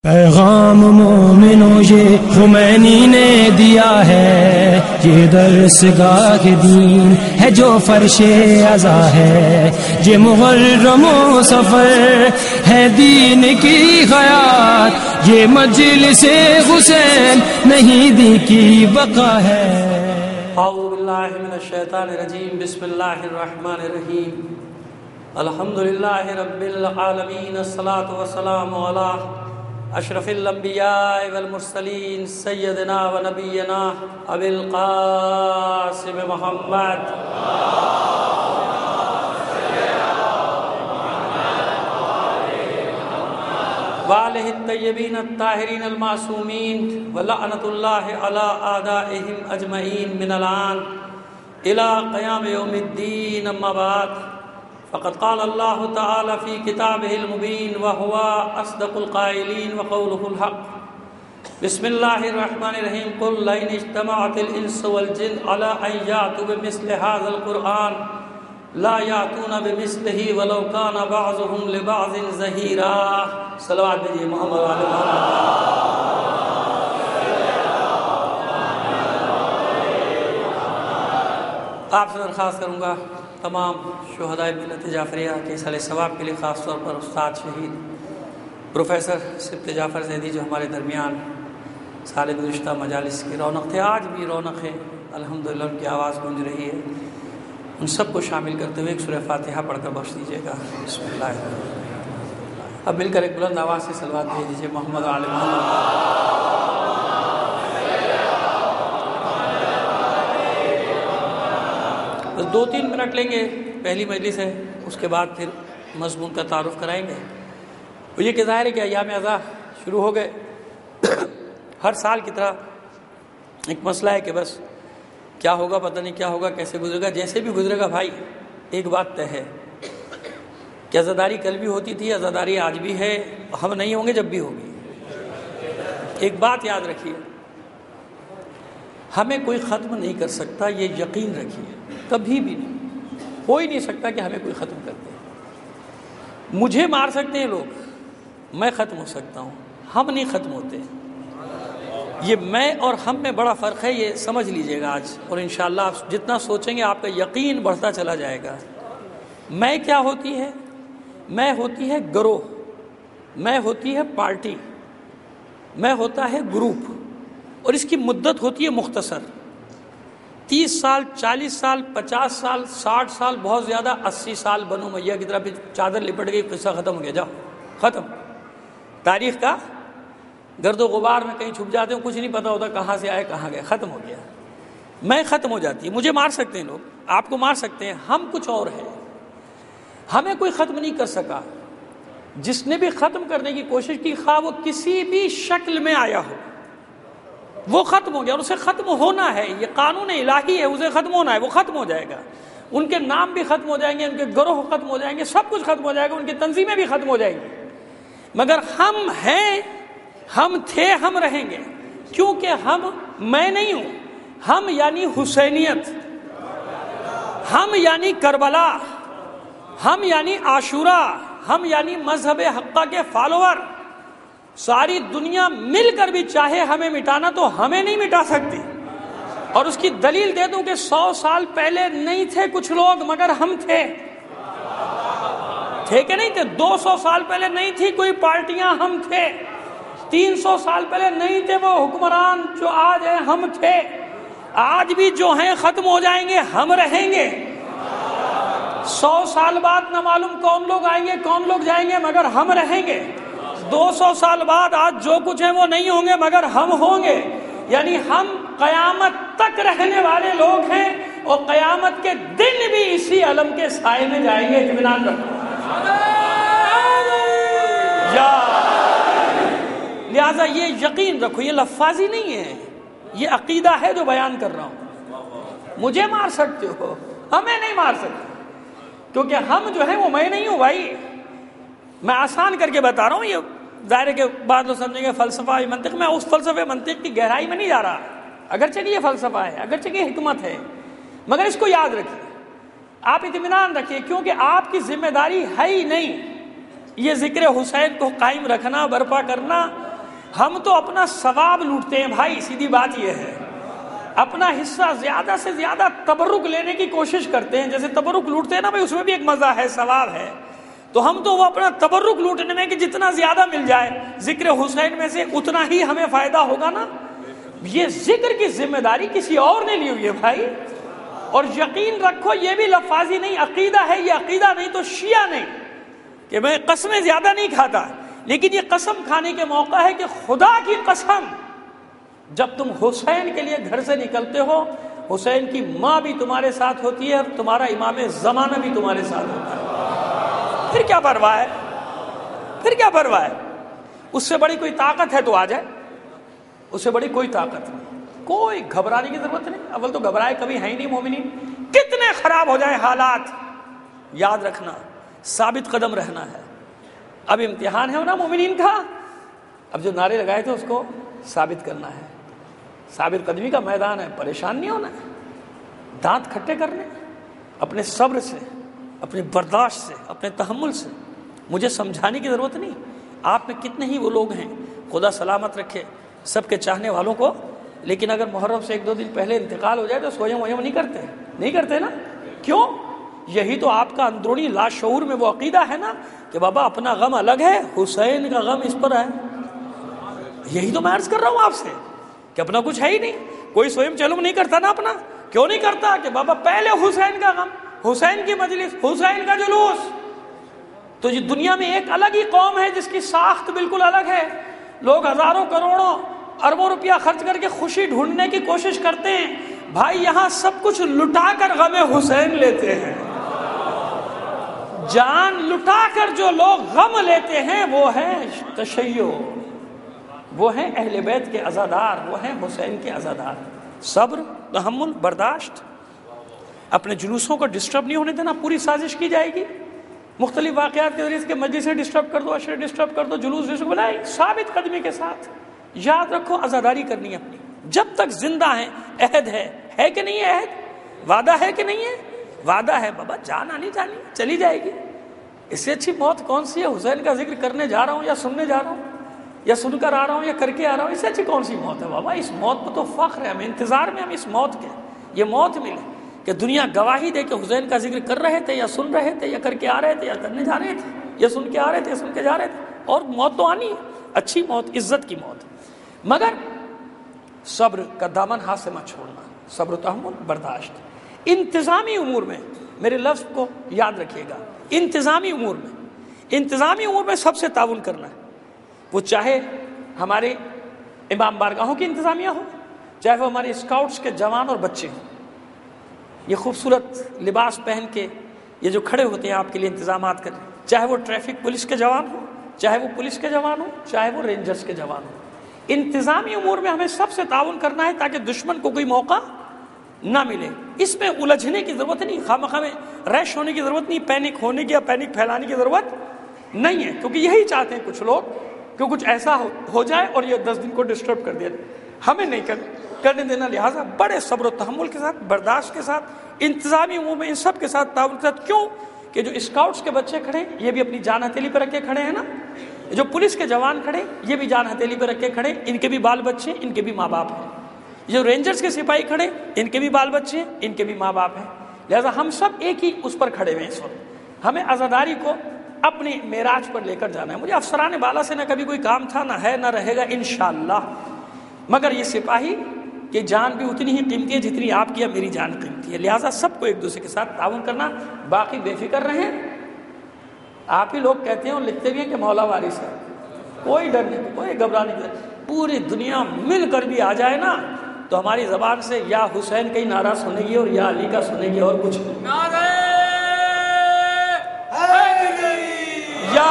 پیغام مومنوں یہ خمینی نے دیا ہے، یہ درس گاہ دین ہے جو فرش عزا ہے، یہ محرم و سفر ہے دین کی حیات، یہ مجلس حسین نہیں دی کی بقا ہے۔ اعوذ باللہ من الشیطان الرجیم، بسم اللہ الرحمن الرحیم، الحمدللہ رب العالمین، الصلاة والسلام علی اشرف الانبیاء والمرسلین، سیدنا و نبینا ابی القاسم محمد وآلہ الطیبین الطاہرین المعصومین، ولعنۃ اللہ علی اعدائہم اجمعین من الآن الی قیام یوم الدین، اما بعد فقد قال اللہ تعالی فی کتابہ المبین وہو اصدق القائلین وقولہ الحق۔ بسم اللہ الرحمن الرحیم، قل لئن اجتمعت الانس والجن علی ان یأتوا بمثل ھذا القرآن لا یأتون بمثلہ ولو کان بعضهم لبعض ظہیرا۔ صلوات بھیجیے محمد علیہ محمد۔ آپ سے درخواست کروں گا تمام شہدائے ملت جعفریہ کے صالح ثواب کے لیے، خاص طور پر استاد شہید پروفیسر سبط جعفر زیدی جو ہمارے درمیان سال گزشتہ مجالس کی رونق تھے، آج بھی رونق ہے، الحمدللہ ان کی آواز گونج رہی ہے، ان سب کو شامل کرتے ہوئے ایک سورہ فاتحہ پڑھ کر بخش دیجیے گا۔ بسم اللہ الرحمن الرحیم۔ اب مل کر ایک بلند آواز سے صلوات بھیج دیجیے محمد و آل محمد۔ دو تین منٹ لیں گے، پہلی مجلس ہے، اس کے بعد پھر مضمون کا تعارف کرائیں گے۔ وہ یہ کہ ظاہر ہے کہ ایام اعزا شروع ہو گئے، ہر سال کی طرح ایک مسئلہ ہے کہ بس کیا ہوگا پتہ نہیں، کیا ہوگا، کیسے گزرے گا، جیسے بھی گزرے گا بھائی ایک بات طے ہے کہ عزاداری کل بھی ہوتی تھی، عزاداری آج بھی ہے، ہم نہیں ہوں گے جب بھی ہوگی۔ ایک بات یاد رکھیے، ہمیں کوئی ختم نہیں کر سکتا، یہ یقین رکھیے، کبھی بھی نہیں، ہو ہی نہیں سکتا کہ ہمیں کوئی ختم کر دے۔ مجھے مار سکتے ہیں لوگ، میں ختم ہو سکتا ہوں، ہم نہیں ختم ہوتے۔ یہ میں اور ہم میں بڑا فرق ہے، یہ سمجھ لیجئے گا آج، اور انشاءاللہ آپ جتنا سوچیں گے آپ کا یقین بڑھتا چلا جائے گا۔ میں کیا ہوتی ہے؟ میں ہوتی ہے گروہ، میں ہوتی ہے پارٹی، میں ہوتا ہے گروپ، اور اس کی مدت ہوتی ہے مختصر، 30 سال، 40 سال، 50 سال، 60 سال، بہت زیادہ 80 سال۔ بنو امیہ کی طرح پھر چادر لپٹ گئی، قصہ ختم ہو گیا، جاؤ ختم۔ تاریخ کا گرد و غبار میں کہیں چھپ جاتے ہیں، کچھ نہیں پتہ ہوتا کہاں سے آئے کہاں گئے، ختم ہو گیا۔ میں ختم ہو جاتی ہے، مجھے مار سکتے ہیں لوگ، آپ کو مار سکتے ہیں، ہم کچھ اور ہیں، ہمیں کوئی ختم نہیں کر سکا۔ جس نے بھی ختم کرنے کی کوشش کی، خواہ وہ کسی بھی شکل میں آیا ہو، وہ ختم ہو گیا، اور اسے ختم ہونا ہے، یہ قانون الہی ہے، اسے ختم ہونا ہے، وہ ختم ہو جائے گا۔ ان کے نام بھی ختم ہو جائیں گے، ان کے گروہ ختم ہو جائیں گے، سب کچھ ختم ہو جائے گا، ان کی تنظیمیں بھی ختم ہو جائیں گی، مگر ہم ہیں، ہم تھے، ہم رہیں گے، کیونکہ ہم میں نہیں ہوں، ہم یعنی حسینیت، ہم یعنی کربلا، ہم یعنی عاشورہ، ہم یعنی مذہب حقہ کے فالوور۔ ساری دنیا مل کر بھی چاہے ہمیں مٹانا تو ہمیں نہیں مٹا سکتی، اور اس کی دلیل دے دوں کہ 100 سال پہلے نہیں تھے کچھ لوگ، مگر ہم تھے کہ نہیں تھے؟ 200 سال پہلے نہیں تھی کوئی پارٹیاں، ہم تھے۔ 300 سال پہلے نہیں تھے وہ حکمران جو آج ہیں، ہم تھے۔ آج بھی جو ہیں ختم ہو جائیں گے، ہم رہیں گے۔ 100 سال بعد نہ معلوم کون لوگ آئیں گے، کون لوگ جائیں گے، مگر ہم رہیں گے۔ 200 سال بعد آج جو کچھ ہیں وہ نہیں ہوں گے، مگر ہم ہوں گے، یعنی ہم قیامت تک رہنے والے لوگ ہیں، اور قیامت کے دن بھی اسی علم کے سائے میں جائیں گے، اطمینان رکھو۔ لہٰذا یہ یقین رکھو، یہ لفاظی نہیں ہے، یہ عقیدہ ہے جو بیان کر رہا ہوں۔ مجھے مار سکتے ہو، ہمیں نہیں مار سکتے، کیونکہ ہم جو ہیں وہ میں نہیں ہوں بھائی۔ میں آسان کر کے بتا رہا ہوں، یہ ظاہر ہے کہ بعض لوگ سمجھیں گے فلسفہ منطق، میں اس فلسفے منطق کی گہرائی میں نہیں جا رہا، اگرچہ کہ یہ فلسفہ ہے، اگرچہ کہ حکمت ہے، مگر اس کو یاد رکھیے، آپ اطمینان رکھیے، کیونکہ آپ کی ذمہ داری ہے ہی نہیں یہ ذکر حسین کو قائم رکھنا، برپا کرنا، ہم تو اپنا ثواب لوٹتے ہیں بھائی، سیدھی بات یہ ہے، اپنا حصہ زیادہ سے زیادہ تبرک لینے کی کوشش کرتے ہیں، جیسے تبرک لوٹتے ہیں نا بھائی، اس میں بھی ایک مزہ ہے، ثواب ہے، تو ہم تو وہ اپنا تبرک لوٹنے میں کہ جتنا زیادہ مل جائے ذکر حسین میں سے اتنا ہی ہمیں فائدہ ہوگا نا. یہ ذکر کی ذمہ داری کسی اور نے لی ہوئی ہے بھائی. اور یقین رکھو یہ بھی لفاظی نہیں، عقیدہ ہے، یہ عقیدہ نہیں تو شیعہ نہیں کہ میں قسمیں زیادہ نہیں کھاتا، لیکن یہ قسم کھانے کے موقع ہے کہ خدا کی قسم جب تم حسین کے لیے گھر سے نکلتے ہو، حسین کی ماں بھی تمہارے ساتھ ہوتی ہے اور تمہارا امام زمانہ بھی تمہارے ساتھ ہوتا ہے، پھر کیا پرواہ ہے، پھر کیا پرواہ ہے. اس سے بڑی کوئی طاقت ہے تو آ جائے، اس سے بڑی کوئی طاقت نہیں، کوئی گھبرانے کی ضرورت نہیں. اول تو گھبرائے کبھی ہے ہی نہیں مومنین، کتنے خراب ہو جائیں حالات، یاد رکھنا ثابت قدم رہنا ہے. اب امتحان ہے نا مومنین کا، اب جو نعرے لگائے تھے اس کو ثابت کرنا ہے. ثابت قدمی کا میدان ہے، پریشان نہیں ہونا ہے، دانت کھٹے کرنے اپنے صبر سے، اپنے برداشت سے، اپنے تحمل سے. مجھے سمجھانے کی ضرورت نہیں، آپ میں کتنے ہی وہ لوگ ہیں، خدا سلامت رکھے سب کے چاہنے والوں کو، لیکن اگر محرم سے 1-2 دن پہلے انتقال ہو جائے تو سویم ویم نہیں کرتے نا. کیوں؟ یہی تو آپ کا اندرونی لاشعور میں وہ عقیدہ ہے نا کہ بابا اپنا غم الگ ہے، حسین کا غم اس پر ہے. یہی تو میں عرض کر رہا ہوں آپ سے کہ اپنا کچھ ہے ہی نہیں. کوئی سویم چلم نہیں کرتا نا اپنا. کیوں نہیں کرتا؟ کہ بابا پہلے حسین کا غم، حسین کی مجلس، حسین کا جلوس. تو یہ دنیا میں ایک الگ ہی قوم ہے جس کی ساخت بالکل الگ ہے. لوگ ہزاروں کروڑوں اربوں روپیہ خرچ کر کے خوشی ڈھونڈنے کی کوشش کرتے ہیں، بھائی یہاں سب کچھ لٹا کر غم حسین لیتے ہیں. جان لٹا کر جو لوگ غم لیتے ہیں وہ ہیں تشیع، وہ ہیں اہل بیت کے عزادار، وہ ہیں حسین کے عزادار. صبر، تحمل، برداشت، اپنے جلوسوں کو ڈسٹرب نہیں ہونے دینا. پوری سازش کی جائے گی، مختلف واقعات کے ذریعے سے مجلسیں ڈسٹرب کر دو، عشرے ڈسٹرب کر دو، جلوس بلائے، ثابت قدمی کے ساتھ. یاد رکھو عزاداری کرنی ہے اپنی جب تک زندہ ہیں. عہد ہے کہ نہیں ہے؟ عہد، وعدہ ہے کہ نہیں ہے؟ وعدہ ہے بابا، جان آنی جانی چلی جائے گی. اس سے اچھی موت کون سی ہے؟ حسین کا ذکر کرنے جا رہا ہوں یا سننے جا رہا ہوں یا سن کر آ رہا ہوں یا کر کے آ رہا ہوں، اس سے اچھی کون سی موت ہے بابا؟ اس موت پہ تو فخر ہے ہمیں، انتظار میں ہم اس موت کے، یہ موت ملے کہ دنیا گواہی دے کہ حسین کا ذکر کر رہے تھے یا سن رہے تھے یا کر کے آ رہے تھے یا کرنے جا رہے تھے یا سن کے آ رہے تھے یا سن کے جا رہے تھے. اور موت تو آنی ہے، اچھی موت، عزت کی موت. مگر صبر کا دامن ہاتھ سے مت چھوڑنا، صبر و تحمل، برداشت. انتظامی امور میں میرے لفظ کو یاد رکھیے گا، انتظامی امور میں سب سے تعاون کرنا ہے. وہ چاہے ہمارے امام بارگاہوں کی انتظامیہ ہو، چاہے وہ ہمارے اسکاؤٹس کے جوان اور بچے ہوں. یہ خوبصورت لباس پہن کے یہ جو کھڑے ہوتے ہیں آپ کے لیے انتظامات کریں، چاہے وہ ٹریفک پولیس کے جوان ہوں، چاہے وہ پولیس کے جوان ہوں، چاہے وہ رینجرز کے جوان ہوں. انتظامی امور میں ہمیں سب سے تعاون کرنا ہے تاکہ دشمن کو کوئی موقع نہ ملے. اس میں الجھنے کی ضرورت نہیں، خواہ میں ریش ہونے کی ضرورت نہیں، پینک ہونے کی یا پینک پھیلانے کی ضرورت نہیں ہے، کیونکہ یہی چاہتے ہیں کچھ لوگ کہ کچھ ایسا ہو جائے اور یہ 10 دن کو ڈسٹرب کر دیا. ہمیں نہیں کرنے دینا. لہٰذا بڑے صبر و تحمل کے ساتھ، برداشت کے ساتھ، انتظامی امور میں ان سب کے ساتھ تعاون کے ساتھ. کیوں کہ جو اسکاؤٹس کے بچے کھڑے یہ بھی اپنی جان ہتھیلی پہ رکھ کے کھڑے ہیں نا، جو پولیس کے جوان کھڑے یہ بھی جان ہتھیلی پہ رکھ کے کھڑے، ان کے بھی بال بچے، ان کے بھی ماں باپ ہیں. جو رینجرز کے سپاہی کھڑے ان کے بھی بال بچے ہیں، ان کے بھی ماں باپ ہیں. لہٰذا ہم سب ایک ہی اس پر کھڑے ہوئے ہیں. اس وقت ہمیں عزاداری کو اپنے معراج پر لے کر جانا ہے. مجھے افسران بالا سے نہ کبھی کوئی کام تھا، نہ ہے، نہ رہے گا انشاءاللہ. مگر یہ سپاہی کی جان بھی اتنی ہی قیمتی ہے جتنی آپ کی یا میری جان قیمتی ہے. لہٰذا سب کو ایک دوسرے کے ساتھ تعاون کرنا. باقی بے فکر رہیں. آپ ہی لوگ کہتے ہیں اور لکھتے بھی ہیں کہ مولا وارث ہے. کوئی ڈر نہیں، کوئی گھبرانے کی. پوری دنیا مل کر بھی آ جائے نا تو ہماری زبان سے یا حسین کا ہی نعرہ سنے گی اور یا علی کا سنے گی، اور کچھ یا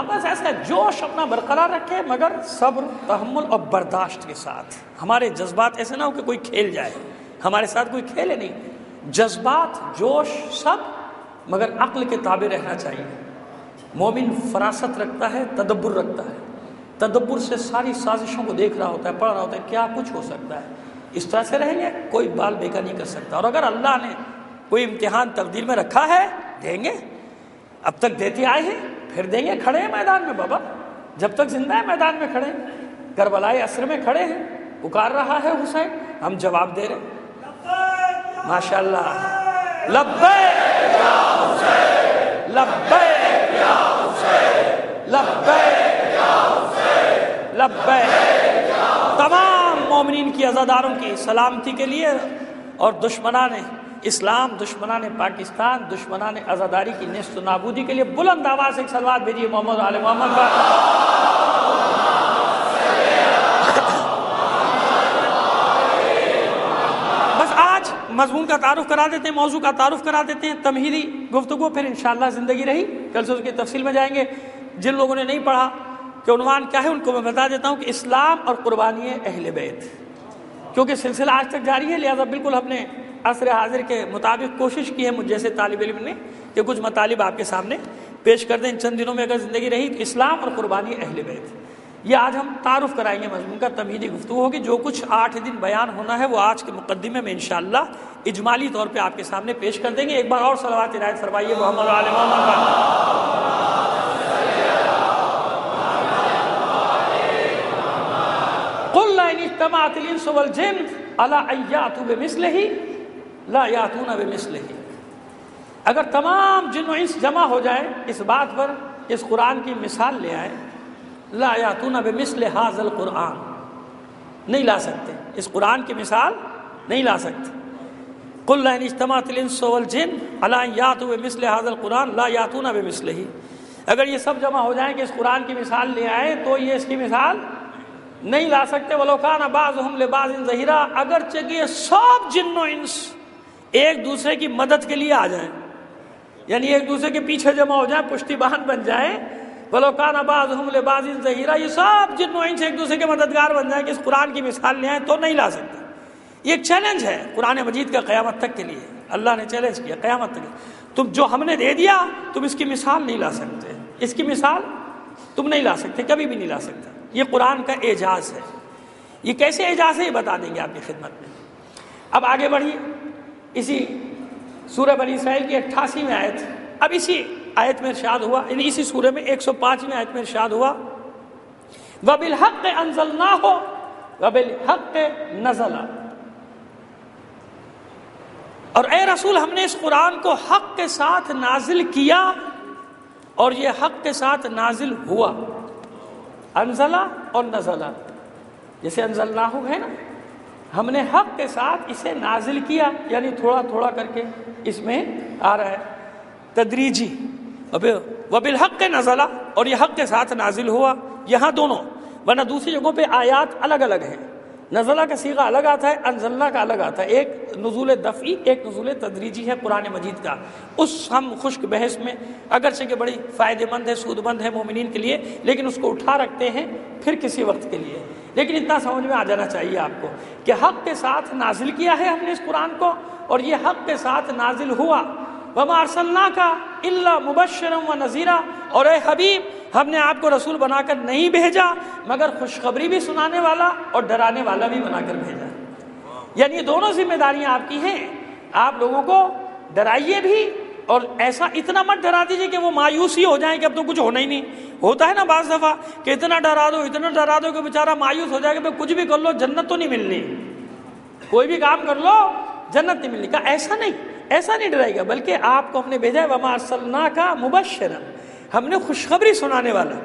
بس ایسا جوش اپنا برقرار رکھے، مگر صبر، تحمل اور برداشت کے ساتھ. ہمارے جذبات ایسے نہ ہو کہ کوئی کھیل جائے، ہمارے ساتھ کوئی کھیلے نہیں. جذبات، جوش سب، مگر عقل کے تابع رہنا چاہیے. مومن فراست رکھتا ہے، تدبر رکھتا ہے. تدبر سے ساری سازشوں کو دیکھ رہا ہوتا ہے، پڑھ رہا ہوتا ہے کیا کچھ ہو سکتا ہے. اس طرح سے رہیں گے کوئی بال بیکا نہیں کر سکتا. اور اگر اللہ نے کوئی امتحان تقدیر میں رکھا ہے دیں گے، اب تک دیتے آئے ہیں، پھر دیں گے. کھڑے ہیں میدان میں بابا، جب تک زندہ ہے میدان میں کھڑے ہیں، کربلائے عصر میں کھڑے ہیں، پکار رہا ہے حسین، ہم جواب دے رہے ہیں ماشاء اللہ، لبیک یا حسین، لبیک یا حسین، لبیک یا حسین، لبیک۔ تمام مومنین کی عزاداروں کی سلامتی کے لیے اور دشمنان اسلام، دشمنان پاکستان، دشمنان عزاداری کی نیست و نابودی کے لیے بلند آواز سے ایک صلوات بھیجیے محمد آل محمد پر۔ بس آج مضمون کا تعارف کرا دیتے ہیں، موضوع کا تعارف کرا دیتے ہیں، تمہیدی گفتگو، پھر انشاءاللہ زندگی رہی کل سے اس کی تفصیل میں جائیں گے۔ جن لوگوں نے نہیں پڑھا کہ عنوان کیا ہے ان کو میں بتا دیتا ہوں کہ اسلام اور قربانی اہل بیت، کیونکہ سلسلہ آج تک جاری ہے، لہذا بالکل ہم نے عصر حاضر کے مطابق کوشش کی ہے مجھ جیسے طالب علم نے کہ کچھ مطالب آپ کے سامنے پیش کر دیں ان چند دنوں میں اگر زندگی رہی تو اسلام اور قربانی اہل بیت، یہ آج ہم تعارف کرائیں گے، مضمون کا تمہیدی گفتگو ہوگی۔ جو کچھ 8 دن بیان ہونا ہے وہ آج کے مقدمے میں انشاءاللہ اجمالی طور پہ آپ کے سامنے پیش کر دیں گے۔ ایک بار اور صلوات عنایت فرمائیے محمد آل محمد پر۔ قل لئن اجتمعت الانس والجن علی ان یأتوا بمثلہ لا یأتون بمثلہ، اگر تمام جن و انس جمع ہو جائے اس بات پر اس قرآن کی مثال لے آئے، لا یأتون بمثل ھذا القرآن، نہیں لا سکتے، اس قرآن کی مثال نہیں لا سکتے۔ قل لئن اجتمعت الانس والجن علی ان یأتوا بمثل ھذا القرآن لا یأتون بمثلہ، اگر یہ سب جمع ہو جائیں کہ اس قرآن کی مثال لے آئے تو یہ اس کی مثال نہیں لا سکتے۔ وَلَوْ كَانَ بَعْضُهُمْ لِبَعْضٍ ظَهِيرًا، اگرچہ کہ سب جن و انس ایک دوسرے کی مدد کے لیے آ جائیں، یعنی ایک دوسرے کے پیچھے جمع ہو جائیں، پشتی بہن بن جائیں، وَلَوْ كَانَ بَعْضُهُمْ لِبَعْضٍ ظَهِيرًا، یہ سب جن و انس ایک دوسرے کے مددگار بن جائیں کہ اس قرآن کی مثال لے آئیں تو نہیں لا سکتے۔ یہ ایک چیلنج ہے قرآن مجید کا قیامت تک کے لیے، اللہ نے چیلنج کیا قیامت تک، تم جو ہم نے دے دیا تم اس کی مثال نہیں لا سکتے، اس کی مثال تم نہیں لا سکتے، کبھی بھی نہیں لا سکتے۔ یہ قرآن کا اعجاز ہے، یہ کیسے اعجاز ہے یہ بتا دیں گے آپ کی خدمت میں۔ اب آگے بڑھیے، اسی سورہ بنی اسرائیل کی 88ویں آیت، اب اسی آیت میں ارشاد ہوا، یعنی اسی سورہ میں 105ویں آیت میں ارشاد ہوا، وَبِالْحَقِّ أَنزَلْنَاهُ وَبِالْحَقِّ نَزَلَ، اور اے رسول ہم نے اس قرآن کو حق کے ساتھ نازل کیا اور یہ حق کے ساتھ نازل ہوا۔ انزلہ اور نزلہ، جیسے انزلناہ ہے نا، ہم نے حق کے ساتھ اسے نازل کیا، یعنی تھوڑا تھوڑا کر کے اس میں آ رہا ہے تدریجی، وبالحق نزلہ، اور یہ حق کے ساتھ نازل ہوا، یہاں دونوں، ورنہ دوسری جگہوں پہ آیات الگ الگ ہیں، نزلہ کا صیغہ الگ آتا ہے، انزلنا کا الگ آتا ہے، ایک نزول دفعی ایک نزول تدریجی ہے قرآن مجید کا۔ اس ہم خشک بحث میں اگرچہ کہ بڑی فائدہ مند ہے، سود مند ہے مومنین کے لیے، لیکن اس کو اٹھا رکھتے ہیں پھر کسی وقت کے لیے، لیکن اتنا سمجھ میں آ جانا چاہیے آپ کو کہ حق کے ساتھ نازل کیا ہے ہم نے اس قرآن کو، اور یہ حق کے ساتھ نازل ہوا۔ وَمَا أَرْسَلْنَاكَ إِلَّا مُبَشِّرًا وَنَذِيرًا، اور اے حبیب ہم نے آپ کو رسول بنا کر نہیں بھیجا مگر خوشخبری بھی سنانے والا اور ڈرانے والا بھی بنا کر بھیجا، یعنی یہ دونوں ذمہ داریاں آپ کی ہیں، آپ لوگوں کو ڈرائیے بھی، اور ایسا اتنا مت ڈرا دیجیے کہ وہ مایوسی ہو جائیں کہ اب تو کچھ ہونا ہی نہیں۔ ہوتا ہے نا بعض دفعہ کہ اتنا ڈرا دو کہ بیچارہ مایوس ہو جائے کہ کچھ بھی کر لو جنت تو نہیں ملنی، کوئی بھی کام کر لو جنت نہیں ملنی، کا ایسا نہیں ڈرائے گا، بلکہ آپ کو ہم نے بھیجا ہے وَمَا أَرْسَلْنَاكَ مُبَشِّرًا، ہم نے خوشخبری سنانے والا،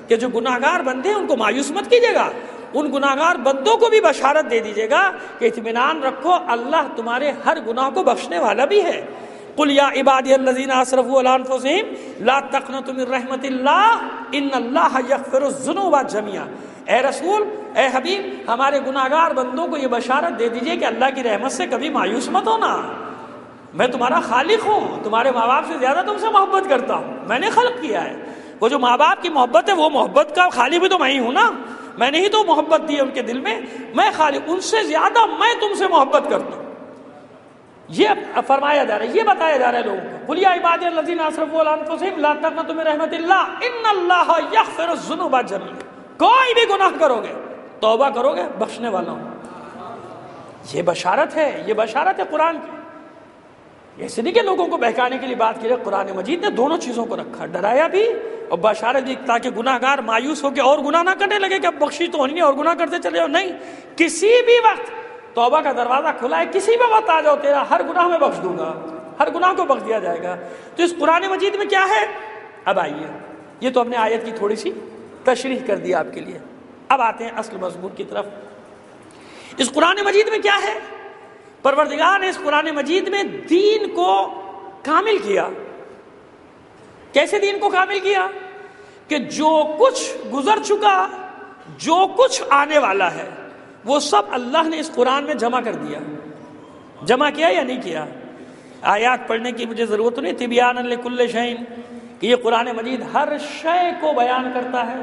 کہ جو گناہگار بندے ہیں ان کو مایوس مت کیجیے گا، ان گناہگار بندوں کو بھی بشارت دے دیجیے گا کہ اطمینان رکھو اللہ تمہارے ہر گناہ کو بخشنے والا بھی ہے۔ قل یا عبادی الذین اسرفوا علی انفسہم لا تقنطوا من رحمت اللہ ان اللہ یغفر الذنوب جميعا، اے رسول اے حبیب ہمارے گناہگار بندوں کو یہ بشارت دے دیجئے کہ اللہ کی رحمت سے کبھی مایوس مت ہونا، میں تمہارا خالق ہوں، تمہارے ماں باپ سے زیادہ تم سے محبت کرتا ہوں، میں نے خلق کیا ہے، وہ جو ماں باپ کی محبت ہے وہ محبت کا خالق بھی تو میں ہی ہوں نا، میں نے ہی تو محبت دی ہے ان کے دل میں، میں خالق، ان سے زیادہ میں تم سے محبت کرتا ہوں، یہ فرمایا جا رہا ہے، یہ بتایا جا رہا ہے لوگوں کو، قل یا عبادی الذین اسرفوا علی انفسہم لا تقنطوا من رحمت اللہ ان اللہ یغفر الذنوب جميعا، کوئی بھی گناہ کرو گے توبہ کرو گے بخشنے والا ہوں، یہ بشارت ہے قرآن کی، ایسے نہیں کہ لوگوں کو بہکانے کے لیے بات کی ہے، قرآن مجید نے دونوں چیزوں کو رکھا، ڈرایا بھی اور بشارت دی تاکہ گناہ گار مایوس ہو کے اور گناہ نہ کرنے لگے کہ اب بخشی تو ہونی نہیں اور گناہ کرتے چلے جاؤ. نہیں، کسی بھی وقت توبہ کا دروازہ کھلا ہے، کسی بھی وقت آ جاؤ، تیرا ہر گناہ میں بخش دوں گا، ہر گناہ کو بخش دیا جائے گا. تو اس قرآن مجید میں کیا ہے؟ اب آئیے، یہ تو ہم نے آیت کی تھوڑی سی تشریح کر دی آپ کے لیے. اب آتے ہیں اصل مضمون کی طرف. اس قرآن مجید میں کیا ہے؟ پروردگار نے اس قرآن مجید میں دین کو کامل کیا. کیسے دین کو کامل کیا؟ کہ جو کچھ گزر چکا، جو کچھ آنے والا ہے، وہ سب اللہ نے اس قرآن میں جمع کر دیا. جمع کیا یا نہیں کیا؟ آیات پڑھنے کی مجھے ضرورت نہیں، تبیانا لکل شیء، کہ یہ قرآن مجید ہر شے کو بیان کرتا ہے.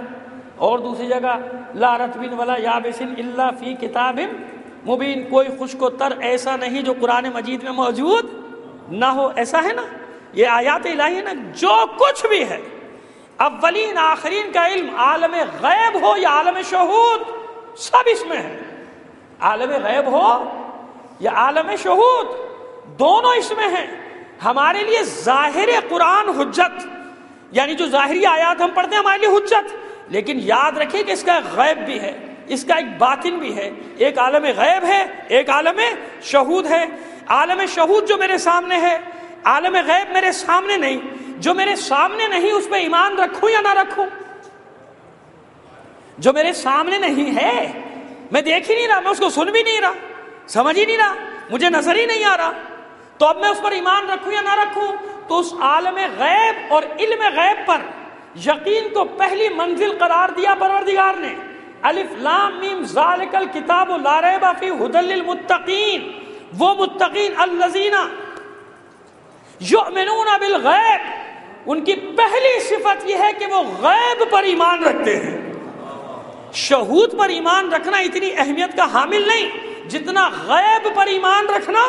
اور دوسری جگہ لا رطب ولا یابس الا فی کتاب مبین، کوئی خشک و تر ایسا نہیں جو قرآن مجید میں موجود نہ ہو. ایسا ہے نا، یہ آیات الہی نا، جو کچھ بھی ہے اولین آخرین کا علم، عالم غیب ہو یا عالم شہود، سب اس میں ہے. عالم غیب ہو یا عالم شہود، دونوں اس میں ہیں. ہمارے لیے ظاہر قرآن حجت، یعنی جو ظاہری آیات ہم پڑھتے ہیں ہمارے لیے حجت، لیکن یاد رکھیں کہ اس کا ایک غیب بھی ہے، اس کا ایک باطن بھی ہے. ایک عالم غیب ہے، ایک عالم شہود ہے. عالم شہود جو میرے سامنے ہے، عالم غیب میرے سامنے نہیں. جو میرے سامنے نہیں اس پہ ایمان رکھوں یا نہ رکھوں؟ جو میرے سامنے نہیں ہے، میں دیکھ ہی نہیں رہا، میں اس کو سن بھی نہیں رہا، سمجھ ہی نہیں رہا، مجھے نظر ہی نہیں آ رہا، تو اب میں اس پر ایمان رکھوں یا نہ رکھوں؟ تو اس عالم غیب اور علم غیب پر یقین کو پہلی منزل قرار دیا پروردگار نے. الف لام میم ذالک الکتاب لا ریب فیہ ھدی للمتقین، وہ متقین الذین یؤمنون بالغیب، ان کی پہلی صفت یہ ہے کہ وہ غیب پر ایمان رکھتے ہیں. شہود پر ایمان رکھنا اتنی اہمیت کا حامل نہیں جتنا غیب پر ایمان رکھنا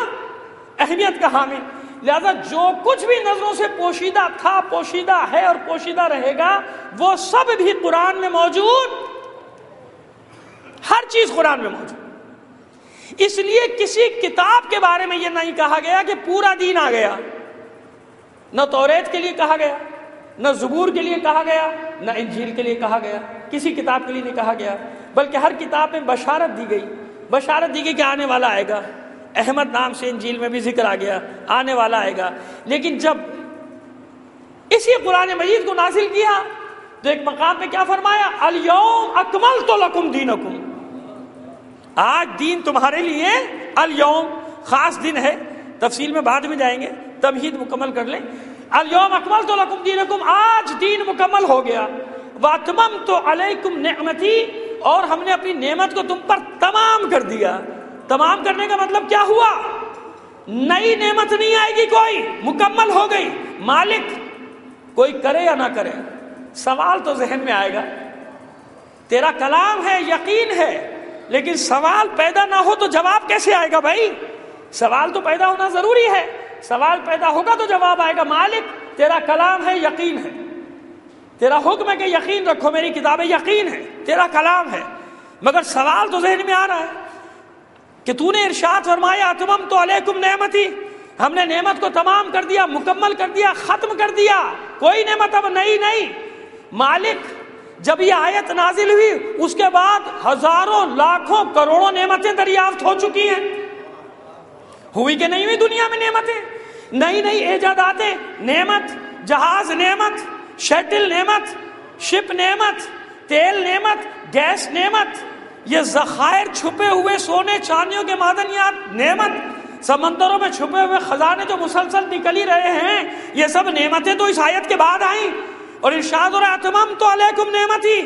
اہمیت کا حامل. لہذا جو کچھ بھی نظروں سے پوشیدہ تھا، پوشیدہ ہے اور پوشیدہ رہے گا، وہ سب بھی قرآن میں موجود، ہر چیز قرآن میں موجود. اس لیے کسی کتاب کے بارے میں یہ نہیں کہا گیا کہ پورا دین آ گیا. نہ توریت کے لیے کہا گیا، نہ زبور کے لیے کہا گیا، نہ انجیل کے لیے کہا گیا، کسی کتاب کے لیے نہیں کہا گیا، بلکہ ہر کتاب میں بشارت دی گئی. بشارت دی گئی کہ آنے والا آئے گا. احمد نام سے انجیل میں بھی ذکر آ گیا، آنے والا آئے گا. لیکن جب اسی قرآن مجید کو نازل کیا تو ایک مقام پہ کیا فرمایا؟ الیوم اکملت لکم دینکم، آج دین تمہارے لیے، الیوم خاص دن ہے، تفصیل میں بعد میں جائیں گے، تمہید مکمل کر لیں. الیوم اکملت لکم دینکم، آج دین مکمل ہو گیا. واتممت علیکم نعمتی، اور ہم نے اپنی نعمت کو تم پر تمام کر دیا. تمام کرنے کا مطلب کیا ہوا؟ نئی نعمت نہیں آئے گی کوئی، مکمل ہو گئی. مالک کوئی کرے یا نہ کرے، سوال تو ذہن میں آئے گا. تیرا کلام ہے، یقین ہے، لیکن سوال پیدا نہ ہو تو جواب کیسے آئے گا بھائی؟ سوال تو پیدا ہونا ضروری ہے، سوال پیدا ہوگا تو جواب آئے گا. مالک تیرا کلام ہے، یقین ہے، تیرا حکم ہے کہ یقین رکھو، میری کتابیں یقین ہے، تیرا کلام ہے، مگر سوال تو ذہن میں آ رہا ہے کہ تو نے ارشاد فرمایا اتممت علیکم نعمتی، ہم نے نعمت کو تمام کر دیا، مکمل کر دیا، ختم کر دیا، کوئی نعمت اب نئی نہیں. مالک جب یہ آیت نازل ہوئی اس کے بعد ہزاروں لاکھوں کروڑوں نعمتیں دریافت ہو چکی ہیں. ہوئی کہ نہیں ہوئی دنیا میں نعمتیں؟ نئی نئی ایجاداتیں، نعمت، جہاز نعمت، شٹل نعمت، شپ نعمت، تیل نعمت، گیس نعمت، یہ ذخائر چھپے ہوئے سونے چاندیوں کے معدنیات نعمت، سمندروں میں چھپے ہوئے خزانے جو مسلسل نکل ہی رہے ہیں، یہ سب نعمتیں تو اس آیت کے بعد آئیں. اور ارشاد اور اتممت علیکم نعمتی،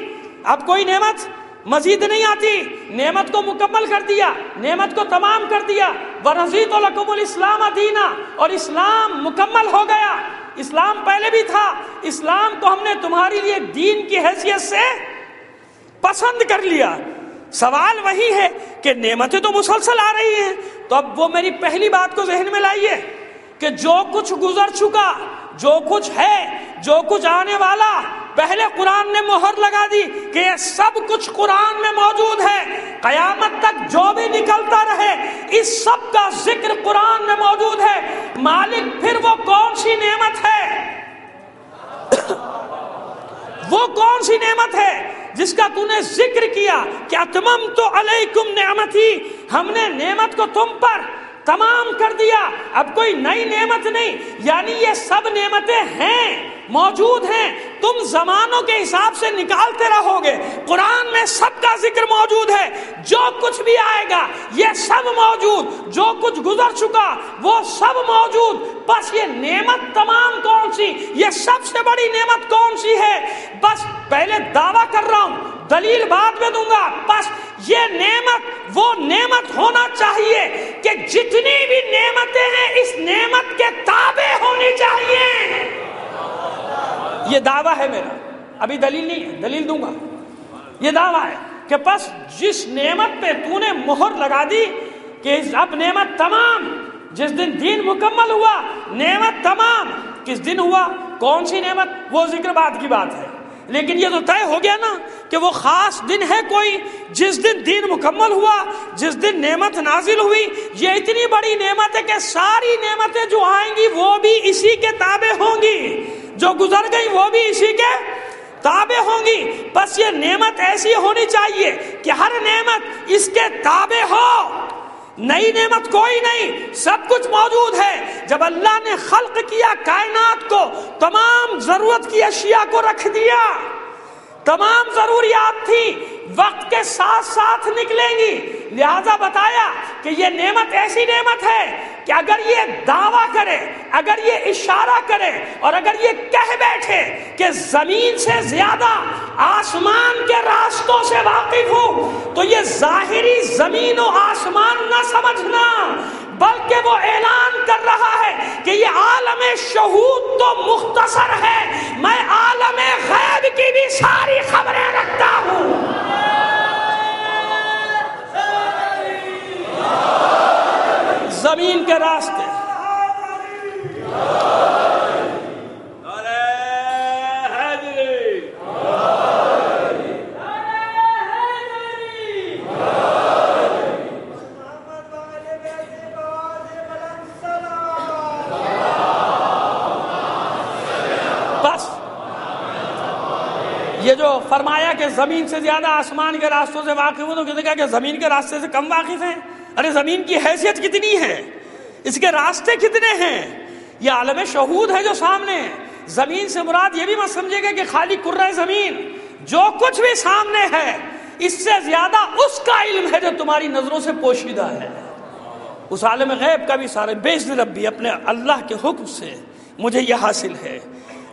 اب کوئی نعمت مزید نہیں آتی، نعمت کو مکمل کر دیا، نعمت کو تمام کر دیا. ورضیت لکم الاسلام دینا، اور اسلام مکمل ہو گیا. اسلام پہلے بھی تھا، اسلام کو ہم نے تمہاری لیے دین کی حیثیت سے پسند کر لیا. سوال وہی ہے کہ نعمتیں تو مسلسل آ رہی ہیں، تو اب وہ میری پہلی بات کو ذہن میں لائیے کہ جو کچھ گزر چکا، جو کچھ ہے، جو کچھ آنے والا، پہلے قرآن نے مہر لگا دی کہ یہ سب کچھ قرآن میں موجود ہے. قیامت تک جو بھی نکلتا رہے اس سب کا ذکر قرآن میں موجود ہے. مالک پھر وہ کون سی نعمت ہے وہ کون سی نعمت ہے جس کا تو نے ذکر کیا کہ اتممت علیکم نعمتی، ہم نے نعمت کو تم پر تمام کر دیا، اب کوئی نئی نعمت نہیں. یعنی یہ سب نعمتیں ہیں، موجود ہیں، تم زمانوں کے حساب سے نکالتے رہو گے. قرآن میں سب کا ذکر موجود ہے، جو کچھ بھی آئے گا یہ سب موجود، جو کچھ گزر چکا وہ سب موجود. بس یہ نعمت تمام کون سی، یہ سب سے بڑی نعمت کون سی ہے؟ بس پہلے دعویٰ کر رہا ہوں، دلیل بعد میں دوں گا. بس یہ نعمت وہ نعمت ہونا چاہیے کہ جتنی بھی نعمتیں ہیں اس نعمت کے تابع ہونی چاہیے. یہ دعویٰ ہے میرا، ابھی دلیل نہیں ہے، دلیل دوں گا. یہ دعویٰ ہے کہ بس جس نعمت پہ تو نے مہر لگا دی کہ اب نعمت تمام، جس دن دین مکمل ہوا نعمت تمام. کس دن ہوا، کون سی نعمت، وہ ذکر بعد کی بات ہے. لیکن یہ تو طے ہو گیا نا کہ وہ خاص دن ہے کوئی جس دن دین مکمل ہوا، جس دن نعمت نازل ہوئی. یہ اتنی بڑی نعمت ہے کہ ساری نعمتیں جو آئیں گی وہ بھی اسی کے تابع ہوں گی، جو گزر گئی وہ بھی اسی کے تابع ہوں گی. بس یہ نعمت ایسی ہونی چاہیے کہ ہر نعمت اس کے تابع ہو. نئی نعمت کوئی نہیں، سب کچھ موجود ہے. جب اللہ نے خلق کیا کائنات کو، تمام ضرورت کی اشیاء کو رکھ دیا، تمام ضروریات تھی، وقت کے ساتھ ساتھ نکلیں گی. لہذا بتایا کہ یہ نعمت ایسی نعمت ہے کہ اگر یہ دعویٰ کرے، اگر یہ اشارہ کرے اور اگر یہ کہہ بیٹھے کہ زمین سے زیادہ آسمان کے راستوں سے واقف ہوں، تو یہ ظاہری زمین و آسمان نہ سمجھنا، بلکہ وہ اعلان کر رہا ہے کہ یہ عالم شہود تو مختصر ہے، میں عالم غیب کی بھی ساری خبریں رکھتا ہوں. زمین کے راستے، بس یہ جو فرمایا کہ زمین سے زیادہ آسمان کے راستوں سے واقف ہو، تو کسی نے کہا کہ زمین کے راستے سے کم واقف ہیں. ارے زمین کی حیثیت کتنی ہے، اس کے راستے کتنے ہیں، یہ عالم شہود ہے جو سامنے ہے. زمین سے مراد یہ بھی مت سمجھے گا کہ خالی کرۂ زمین، جو کچھ بھی سامنے ہے اس سے زیادہ اس کا علم ہے جو تمہاری نظروں سے پوشیدہ ہے. اس عالم غیب کا بھی سارے باذن ربی، اپنے اللہ کے حکم سے مجھے یہ حاصل ہے،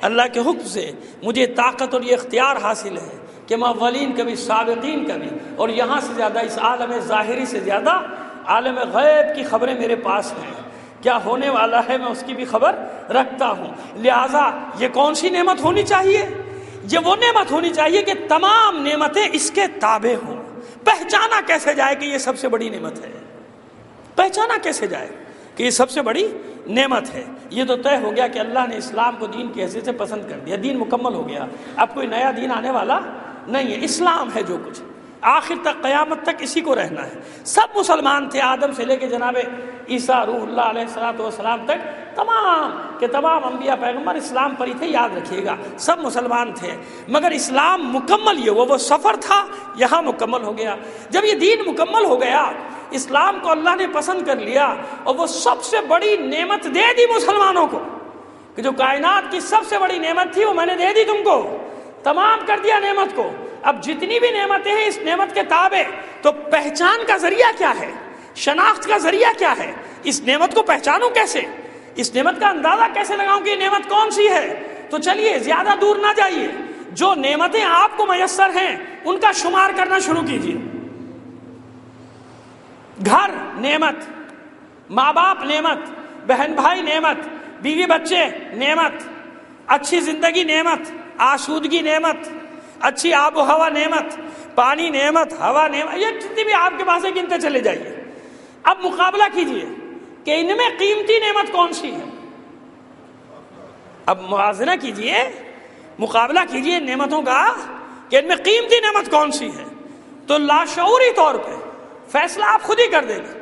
اللہ کے حکم سے مجھے طاقت اور یہ اختیار حاصل ہے کہ میں اولین کا بھی سابقین کا بھی، اور یہاں سے زیادہ اس عالم ظاہری سے زیادہ عالم غیب کی خبریں میرے پاس ہیں. کیا ہونے والا ہے میں اس کی بھی خبر رکھتا ہوں. لہٰذا یہ کون سی نعمت ہونی چاہیے؟ یہ وہ نعمت ہونی چاہیے کہ تمام نعمتیں اس کے تابع ہوں. پہچانا کیسے جائے کہ یہ سب سے بڑی نعمت ہے؟ پہچانا کیسے جائے کہ یہ سب سے بڑی نعمت ہے؟ یہ تو طے ہو گیا کہ اللہ نے اسلام کو دین کی حیثیت سے پسند کر دیا، دین مکمل ہو گیا، اب کوئی نیا دین آنے والا نہیں ہے. اسلام ہے جو کچھ، آخر تک قیامت تک اسی کو رہنا ہے. سب مسلمان تھے، آدم سے لے کے جناب عیسیٰ روح اللہ علیہ السلام تک، تمام کے تمام انبیاء پیغمبر اسلام پر ہی تھے. یاد رکھیے گا سب مسلمان تھے، مگر اسلام مکمل یہ وہ سفر تھا یہاں مکمل ہو گیا. جب یہ دین مکمل ہو گیا، اسلام کو اللہ نے پسند کر لیا اور وہ سب سے بڑی نعمت دے دی مسلمانوں کو کہ جو کائنات کی سب سے بڑی نعمت تھی وہ میں نے دے دی تم کو، تمام کر دیا نعمت کو. اب جتنی بھی نعمتیں ہیں اس نعمت کے تابع، تو پہچان کا ذریعہ کیا ہے، شناخت کا ذریعہ کیا ہے؟ اس نعمت کو پہچانوں کیسے، اس نعمت کا اندازہ کیسے لگاؤں کہ یہ نعمت کون سی ہے؟ تو چلیے زیادہ دور نہ جائیے، جو نعمتیں آپ کو میسر ہیں ان کا شمار کرنا شروع کیجیے. گھر نعمت، ماں باپ نعمت، بہن بھائی نعمت، بیوی بچے نعمت، اچھی زندگی نعمت، آسودگی نعمت، اچھی آب و ہوا نعمت، پانی نعمت، ہوا نعمت، یہ جتنی بھی آپ کے پاس ہے گنتے چلے جائیے. اب مقابلہ کیجئے کہ ان میں قیمتی نعمت کون سی ہے. اب موازنہ کیجئے، مقابلہ کیجئے نعمتوں کا کہ ان میں قیمتی نعمت کون سی ہے. تو لاشعوری طور پہ فیصلہ آپ خود ہی کر دیں گے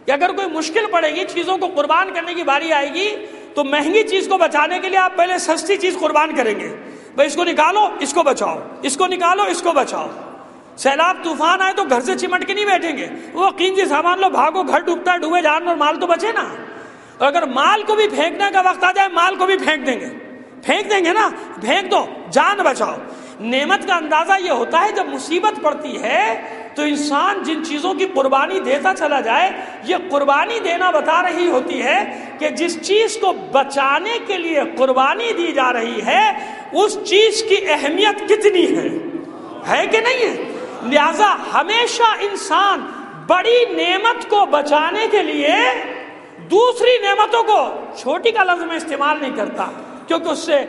کہ اگر کوئی مشکل پڑے گی، چیزوں کو قربان کرنے کی باری آئے گی، تو مہنگی چیز کو بچانے کے لیے آپ پہلے سستی چیز قربان کریں گے. بھائی اس کو نکالو اس کو بچاؤ، اس کو نکالو اس کو بچاؤ۔ سیلاب طوفان آئے تو گھر سے چمٹ کے نہیں بیٹھیں گے، وہ قیمتی سامان لو بھاگو، گھر ڈوبتا ہے ڈوبے، جان اور مال تو بچے نا۔ اور اگر مال کو بھی پھینکنے کا وقت آ جائے مال کو بھی پھینک دیں گے نا، پھینک دو، جان بچاؤ۔ نعمت کا اندازہ یہ ہوتا ہے جب مصیبت پڑتی ہے تو انسان جن چیزوں کی قربانی دیتا چلا جائے، یہ قربانی دینا بتا رہی ہوتی ہے کہ جس چیز کو بچانے کے لیے قربانی دی جا رہی ہے اس چیز کی اہمیت کتنی ہے کہ نہیں ہے۔ لہذا ہمیشہ انسان بڑی نعمت کو بچانے کے لیے دوسری نعمتوں کو چھوٹی کا لفظ میں استعمال نہیں کرتا، کیونکہ اس سے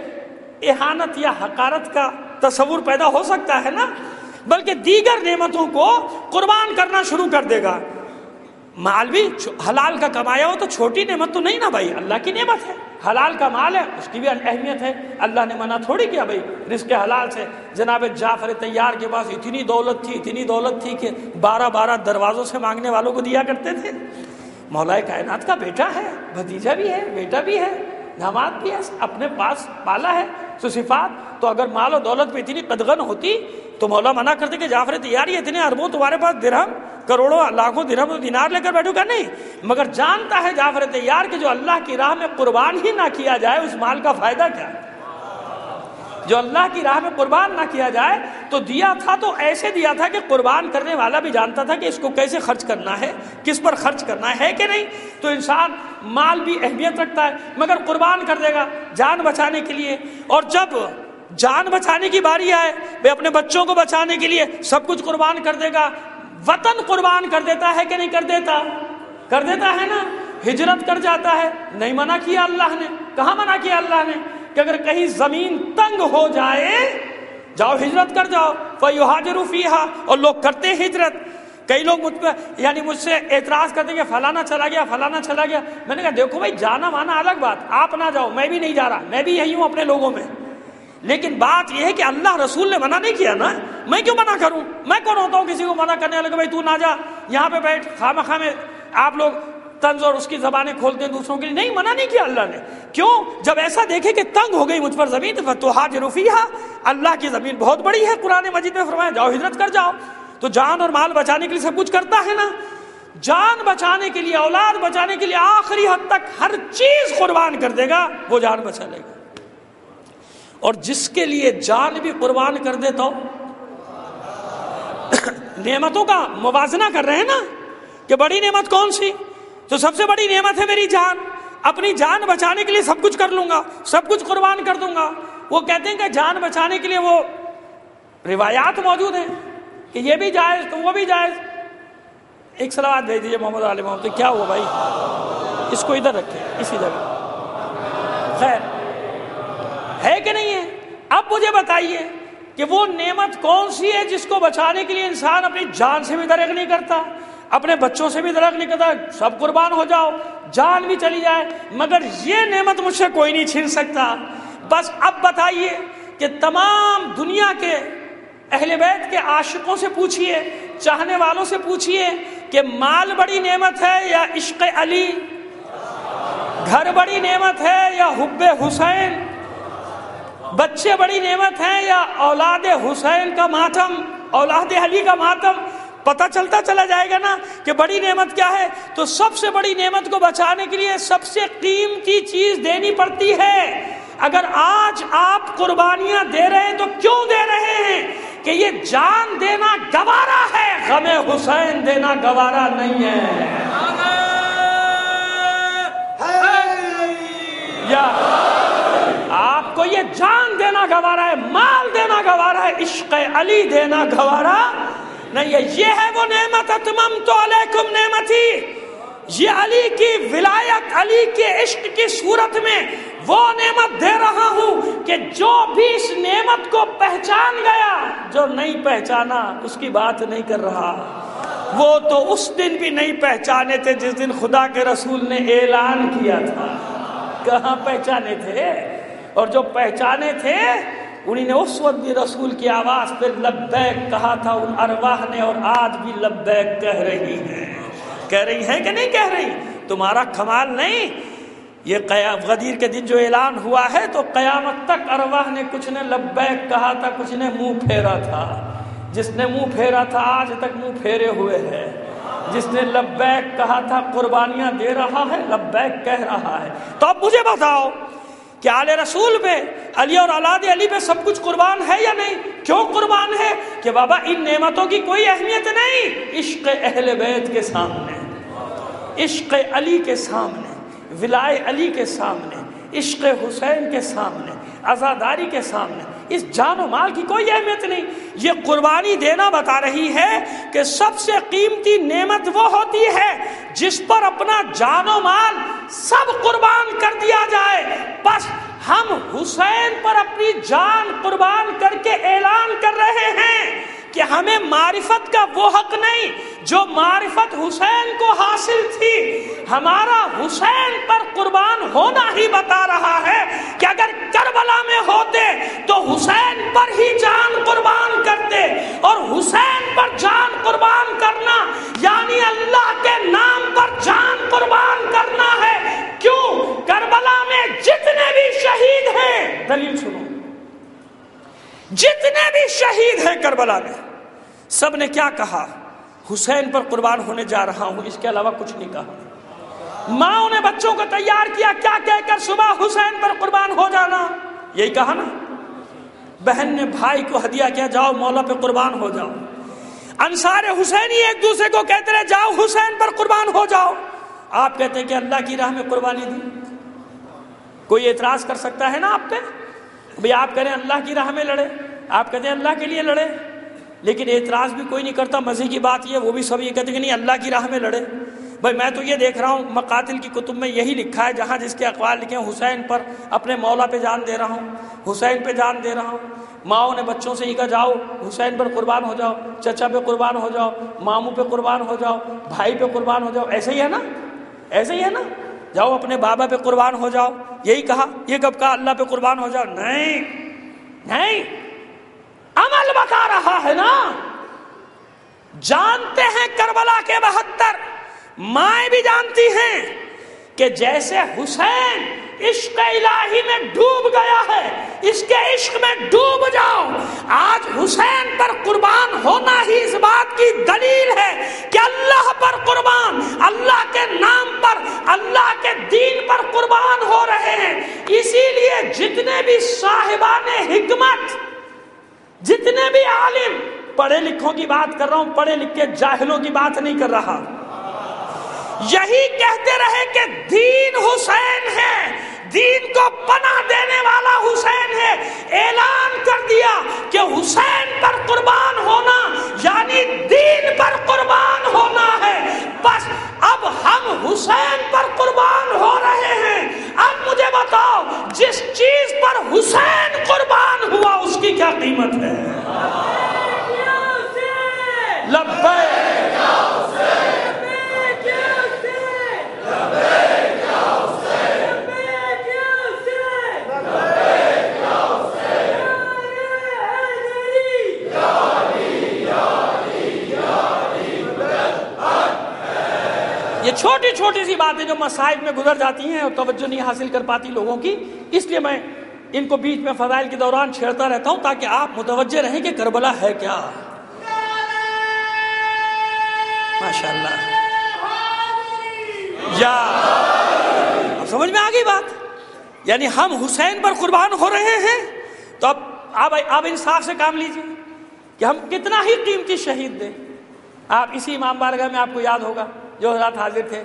اہانت یا حقارت کا تصور پیدا ہو سکتا ہے نا، بلکہ دیگر نعمتوں کو قربان کرنا شروع کر دے گا۔ مال بھی حلال کا کمایا ہو تو چھوٹی نعمت تو نہیں نا بھائی، اللہ کی نعمت ہے، حلال کا مال ہے، اس کی بھی اہمیت ہے۔ اللہ نے منع تھوڑی کیا بھائی رزق حلال سے۔ جناب جعفر طیار کے پاس اتنی دولت تھی کہ 12 دروازوں سے مانگنے والوں کو دیا کرتے تھے۔ مولا کائنات کا بیٹا ہے، بھتیجا بھی ہے، بیٹا بھی ہے، داماد بھی ہے، اپنے پاس پالا ہے تو صفات۔ تو اگر مال و دولت پہ اتنی قدغن ہوتی تو مولا منع کرتے کہ جعفر طیار یہ اتنے اربوں تمہارے پاس درہم کروڑوں لاکھوں درہم دینار لے کر بیٹھو گا نہیں، مگر جانتا ہے جعفر طیار کہ جو اللہ کی راہ میں قربان ہی نہ کیا جائے اس مال کا فائدہ کیا ہے۔ جو اللہ کی راہ میں قربان نہ کیا جائے تو دیا تھا تو ایسے دیا تھا کہ قربان کرنے والا بھی جانتا تھا کہ اس کو کیسے خرچ کرنا ہے، کس پر خرچ کرنا ہے کہ نہیں۔ تو انسان مال بھی اہمیت رکھتا ہے مگر قربان کر دے گا جان بچانے کے لیے۔ اور جب جان بچانے کی باری آئے بھائی اپنے بچوں کو بچانے کے لیے سب کچھ قربان کر دے گا۔ وطن قربان کر دیتا ہے کہ نہیں کر دیتا ہے نا، ہجرت کر جاتا ہے، نہیں منع کیا اللہ نے۔ کہاں منع کیا اللہ نے کہ اگر کہیں زمین تنگ ہو جائے جاؤ ہجرت کر جاؤ، فَيُهَاجِرُوا فِيهَا، اور لوگ کرتے ہجرت۔ کئی لوگ مجھ سے اعتراض کرتے کہ فلانا چلا گیا۔ میں نے کہا دیکھو بھائی جانا مانا الگ بات، آپ نہ جاؤ، میں بھی نہیں جا رہا، میں بھی یہی ہوں اپنے لوگوں میں، لیکن بات یہ ہے کہ اللہ رسول نے منع نہیں کیا نا، میں کیوں منع کروں؟ میں کون ہوتا ہوں کسی کو منع کرنے والا کہ بھائی تو نہ جا، یہاں پہ بیٹھ۔ خواہ میں آپ لوگ طنز اور اس کی زبانیں کھولتے ہیں دوسروں کے لیے، نہیں منع نہیں کیا اللہ نے۔ کیوں؟ جب ایسا دیکھے کہ تنگ ہو گئی مجھ پر زمین تو ہاجروا فیہا، اللہ کی زمین بہت بڑی ہے، قرآن مجید میں فرمایا جاؤ ہجرت کر جاؤ۔ تو جان اور مال بچانے کے لیے سب کچھ کرتا ہے نا، جان بچانے کے لیے، اولاد بچانے کے لیے آخری حد تک ہر چیز قربان کر دے گا، وہ جان بچا لے گا۔ اور جس کے لیے جان بھی قربان کر دیتا ہو، نعمتوں کا موازنہ کر رہے ہیں نا کہ بڑی نعمت کون سی، تو سب سے بڑی نعمت ہے میری جان۔ اپنی جان بچانے کے لیے سب کچھ کر لوں گا، سب کچھ قربان کر دوں گا۔ وہ کہتے ہیں کہ جان بچانے کے لیے وہ روایات موجود ہیں کہ یہ بھی جائز تو وہ بھی جائز۔ ایک صلوات بھیج دیجیے محمد علی محمد۔ تو کیا ہوا بھائی، اس کو ادھر رکھیں اسی جگہ، خیر ہے کہ نہیں ہے؟ اب مجھے بتائیے کہ وہ نعمت کون سی ہے جس کو بچانے کے لیے انسان اپنی جان سے بھی درک نہیں کرتا، اپنے بچوں سے بھی درک نہیں کرتا، سب قربان ہو جاؤ، جان بھی چلی جائے، مگر یہ نعمت مجھ سے کوئی نہیں چھین سکتا۔ بس اب بتائیے کہ تمام دنیا کے اہل بیت کے عاشقوں سے پوچھئے، چاہنے والوں سے پوچھئے کہ مال بڑی نعمت ہے یا عشق علی، گھر بڑی نعمت ہے یا حب حسین، بچے بڑی نعمت ہیں یا اولاد حسین کا ماتم، اولاد علی کا ماتم۔ پتہ چلتا چلا جائے گا نا کہ بڑی نعمت کیا ہے۔ تو سب سے بڑی نعمت کو بچانے کے لیے سب سے قیمتی چیز دینی پڑتی ہے۔ اگر آج آپ قربانیاں دے رہے ہیں تو کیوں دے رہے ہیں؟ کہ یہ جان دینا گوارا ہے، غم حسین دینا گوارا نہیں ہے۔ یا آپ کو یہ جان دینا گوارا ہے، مال دینا گوارا ہے، عشق علی دینا گوارا نہیں ہے۔ یہ ہے وہ نعمت، اتممت علیکم نعمتی، یہ علی کی ولایت، علی کے عشق کی صورت میں وہ نعمت دے رہا ہوں کہ جو بھی اس نعمت کو پہچان گیا، جو نہیں پہچانا اس کی بات نہیں کر رہا۔ وہ تو اس دن بھی نہیں پہچانے تھے جس دن خدا کے رسول نے اعلان کیا تھا، کہاں پہچانے تھے؟ اور جو پہچانے تھے انہی نے اس وقت بھی رسول کی آواز پہ لبیک کہا تھا، ان ارواح نے، اور آج بھی لبیک کہہ رہی ہیں کہ نہیں کہہ رہی؟ تمہارا کمال نہیں، یہ غدیر کے دن جو اعلان ہوا ہے تو قیامت تک ارواح نے کچھ نے لبیک کہا تھا، کچھ نے منہ پھیرا تھا۔ جس نے منہ پھیرا تھا آج تک منہ پھیرے ہوئے ہے، جس نے لبیک کہا تھا قربانیاں دے رہا ہے، لبیک کہہ رہا ہے۔ تو اب مجھے بتاؤ کہ آل رسول پہ، علی اور اولاد علی پہ سب کچھ قربان ہے یا نہیں؟ کیوں قربان ہے؟ کہ بابا ان نعمتوں کی کوئی اہمیت نہیں عشق اہل بیت کے سامنے، عشق علی کے سامنے، ولائے علی کے سامنے، عشق حسین کے سامنے، عزاداری کے سامنے اس جان و مال کی کوئی اہمیت نہیں۔ یہ قربانی دینا بتا رہی ہے کہ سب سے قیمتی نعمت وہ ہوتی ہے جس پر اپنا جان و مال سب قربان کر دیا جائے۔ بس ہم حسین پر اپنی جان قربان کر کے اعلان کر رہے ہیں کہ ہمیں معرفت کا وہ حق نہیں جو معرفت حسین کو حاصل تھی۔ ہمارا حسین پر قربان ہونا ہی بتا رہا ہے کہ اگر کربلا میں ہوتے تو حسین پر ہی جان قربان کرتے، اور حسین پر جان قربان کرنا یعنی اللہ کے نام پر جان قربان کرنا ہے۔ کیوں؟ کربلا میں جتنے بھی شہید ہیں، دلیل سنو، جتنے بھی شہید ہیں کربلا میں سب نے کیا کہا؟ حسین پر قربان ہونے جا رہا ہوں، اس کے علاوہ کچھ نہیں کہا۔ ماں نے بچوں کو تیار کیا کیا کہہ کر؟ صبح حسین پر قربان ہو جانا، یہی کہا نا۔ بہن نے بھائی کو ہدیہ کیا، جاؤ مولا پہ قربان ہو جاؤ۔ انصار حسینی ایک دوسرے کو کہتے رہے جاؤ حسین پر قربان ہو جاؤ۔ آپ کہتے ہیں کہ اللہ کی راہ میں قربانی دی، کوئی اعتراض کر سکتا ہے نا آپ پہ؟ بھئی آپ کہہ رہے ہیں اللہ کی راہ میں لڑے، آپ کہتے ہیں اللہ کے لیے لڑے، لیکن اعتراض بھی کوئی نہیں کرتا۔ مزے کی بات یہ وہ بھی سب یہ کہتے ہیں کہ نہیں اللہ کی راہ میں لڑے۔ بھائی میں تو یہ دیکھ رہا ہوں مقاتل کی کتب میں یہی لکھا ہے جہاں جس کے اقوال لکھے ہیں حسین پر اپنے مولا پہ جان دے رہا ہوں، حسین پہ جان دے رہا ہوں۔ ماؤں نے بچوں سے یہ کہا جاؤ حسین پر قربان ہو جاؤ، چچا پہ قربان ہو جاؤ، ماموں پہ قربان ہو جاؤ، بھائی پہ قربان ہو جاؤ۔ ایسے ہی ہے نا، ایسے ہی ہے نا، جاؤ اپنے بابا پہ قربان ہو جاؤ، یہی کہا؟ یہ کب کہا اللہ پہ قربان ہو جاؤ؟ نہیں نہیں، عمل بتا رہا ہے نا۔ جانتے ہیں کربلا کے 72 مائیں بھی جانتی ہیں کہ جیسے حسین عشق الہی میں ڈوب گیا ہے، اس کے عشق میں ڈوب جاؤ۔ آج حسین پر قربان ہونا ہی اس بات کی دلیل ہے کہ اللہ پر قربان، اللہ کے نام پر، اللہ کے دین پر قربان ہو رہے ہیں۔ اسی لیے جتنے بھی صاحبان حکمت، جتنے بھی عالم، پڑھے لکھوں کی بات کر رہا ہوں، پڑھے لکھے جاہلوں کی بات نہیں کر رہا، یہی کہتے رہے کہ دین حسین ہے، دین کو پناہ دینے والا حسین ہے۔ اعلان کر دیا کہ حسین پر قربان ہونا یعنی دین پر قربان ہونا ہے۔ بس اب ہم حسین پر قربان ہو رہے ہیں۔ اب مجھے بتاؤ جس چیز پر حسین قربان ہوا اس کی کیا قیمت ہے؟ لبیک یا حسین، لبیک یا حسین، لبیک یا حسین، لبیک یا حسین، لبیک یا حسین، یا علی یا علی یا علی۔ یہ چھوٹی چھوٹی سی باتیں جو مصائب میں گزر جاتی ہیں اور توجہ نہیں حاصل کر پاتی لوگوں کی، اس لیے میں ان کو بیچ میں فضائل کے دوران چھیڑتا رہتا ہوں تاکہ آپ متوجہ رہیں کہ کربلا ہے کیا۔ ماشاءاللہ، یا اب سمجھ میں آ گئی بات؟ یعنی ہم حسین پر قربان ہو رہے ہیں تو اب انصاف سے کام لیجئے کہ ہم کتنا ہی قیمتی شہید دیں۔ آپ اسی امام بارگاہ میں آپ کو یاد ہوگا جو حضرات حاضر تھے،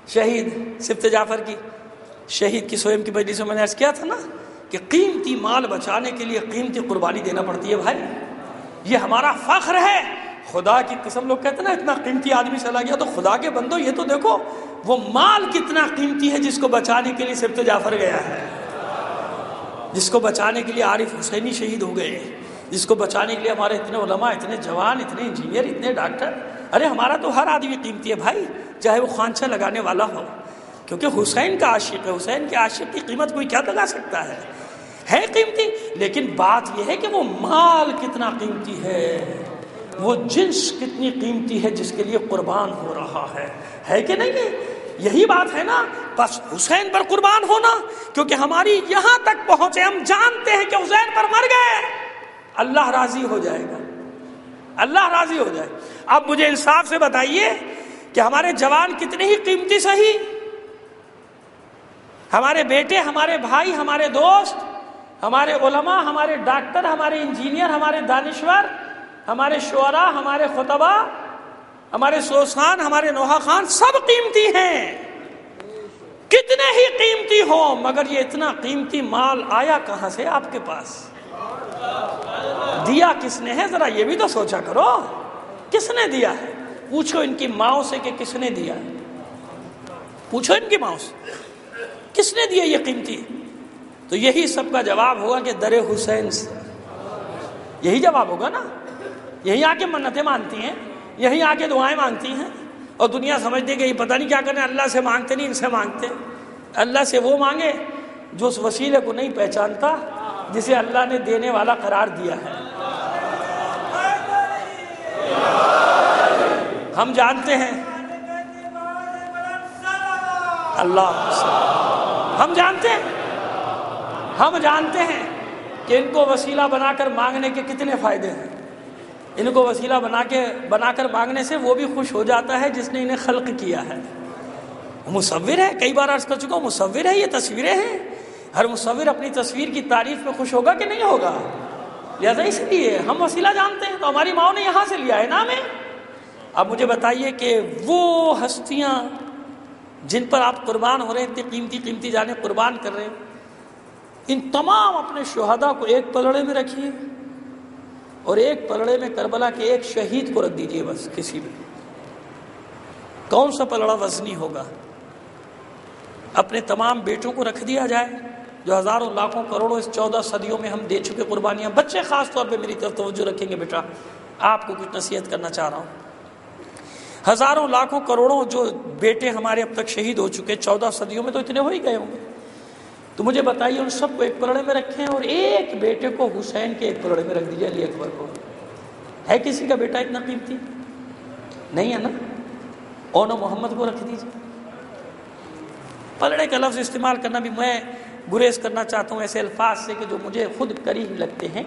شہید سبط جعفر کی، شہید کی سوئم کی مجلس میں نے عرض کیا تھا نا کہ قیمتی مال بچانے کے لیے قیمتی قربانی دینا پڑتی ہے۔ بھائی یہ ہمارا فخر ہے، خدا کی قسم لوگ کہتے ہیں نا اتنا قیمتی آدمی چلا گیا، تو خدا کے بندو یہ تو دیکھو وہ مال کتنا قیمتی ہے جس کو بچانے کے لیے سبط جعفر گیا ہے، جس کو بچانے کے لیے عارف حسینی شہید ہو گئے، جس کو بچانے کے لیے ہمارے اتنے علماء، اتنے جوان، اتنے انجینئر، اتنے ڈاکٹر۔ ارے ہمارا تو ہر آدمی قیمتی ہے بھائی، چاہے وہ خوانچہ لگانے والا ہو، کیونکہ حسین کا عاشق ہے۔ حسین کے عاشق کی قیمت کوئی کیا لگا سکتا ہے قیمتی، لیکن بات یہ ہے کہ وہ مال کتنا قیمتی ہے، وہ جنس کتنی قیمتی ہے جس کے لیے قربان ہو رہا ہے کہ نہیں ہے؟ یہی بات ہے نا، بس حسین پر قربان ہونا، کیونکہ ہماری یہاں تک پہنچے، ہم جانتے ہیں کہ حسین پر مر گئے، اللہ راضی ہو جائے گا، اللہ راضی ہو جائے. اب مجھے انصاف سے بتائیے کہ ہمارے جوان کتنے ہی قیمتی صحیح، ہمارے بیٹے، ہمارے بھائی، ہمارے دوست، ہمارے علماء، ہمارے ڈاکٹر، ہمارے انجینئر، ہمارے دانشور، ہمارے شعراء، ہمارے خطبہ، ہمارے سوسان، ہمارے نوحہ خان، سب قیمتی ہیں، کتنے ہی قیمتی ہوں، مگر یہ اتنا قیمتی مال آیا کہاں سے آپ کے پاس؟ دیا کس نے ہے؟ ذرا یہ بھی تو سوچا کرو، کس نے دیا ہے؟ پوچھو ان کی ماؤں سے کہ کس نے دیا ہے، پوچھو ان کی ماؤں سے کس نے دیا یہ قیمتی. تو یہی سب کا جواب ہوگا کہ در حسین سے، یہی جواب ہوگا نا. یہی آ کے منتیں مانتی ہیں، یہی آ کے دعائیں مانگتی ہیں، اور دنیا سمجھتی ہے کہ یہ پتہ نہیں کیا کریں، اللہ سے مانگتے نہیں، ان سے مانگتے. اللہ سے وہ مانگے جو اس وسیلے کو نہیں پہچانتا جسے اللہ نے دینے والا قرار دیا ہے. ہم جانتے ہیں اللہ، ہم جانتے ہیں کہ ان کو وسیلہ بنا کر مانگنے کے کتنے فائدے ہیں. ان کو وسیلہ بنا کر مانگنے سے وہ بھی خوش ہو جاتا ہے جس نے انہیں خلق کیا ہے. مصور ہے، کئی بار عرض کر چکا ہوں، مصور ہے، یہ تصویریں ہیں. ہر مصور اپنی تصویر کی تعریف میں خوش ہوگا کہ نہیں ہوگا؟ لہذا اس لیے ہم وسیلہ جانتے ہیں، تو ہماری ماں نے یہاں سے لیا ہے نام ہے. اب مجھے بتائیے کہ وہ ہستیاں جن پر آپ قربان ہو رہے ہیں، اتنی قیمتی جانیں قربان کر رہے ہیں، ان تمام اپنے شہداء کو ایک پلڑے میں رکھیے، اور ایک پلڑے میں کربلا کے ایک شہید کو رکھ دیجئے. بس کسی بھی، کون سا پلڑا وزنی ہوگا؟ اپنے تمام بیٹوں کو رکھ دیا جائے جو ہزاروں لاکھوں کروڑوں اس 14 صدیوں میں ہم دے چکے قربانیاں. بچے خاص طور پہ میری طرف توجہ رکھیں گے، بیٹا آپ کو کچھ نصیحت کرنا چاہ رہا ہوں. ہزاروں لاکھوں کروڑوں جو بیٹے ہمارے اب تک شہید ہو چکے 14 صدیوں میں، تو اتنے ہو ہی گئے ہوں گے. تو مجھے بتائیے ان سب کو ایک پلڑے میں رکھیں، اور ایک بیٹے کو حسین کے ایک پلڑے میں رکھ دیجیے، علی اکبر کو. ہے کسی کا بیٹا اتنا قیمتی؟ نہیں ہے نا. اون محمد کو رکھ دیجیے. پلڑے کا لفظ استعمال کرنا بھی میں گریز کرنا چاہتا ہوں ایسے الفاظ سے کہ جو مجھے خود قریب لگتے ہیں،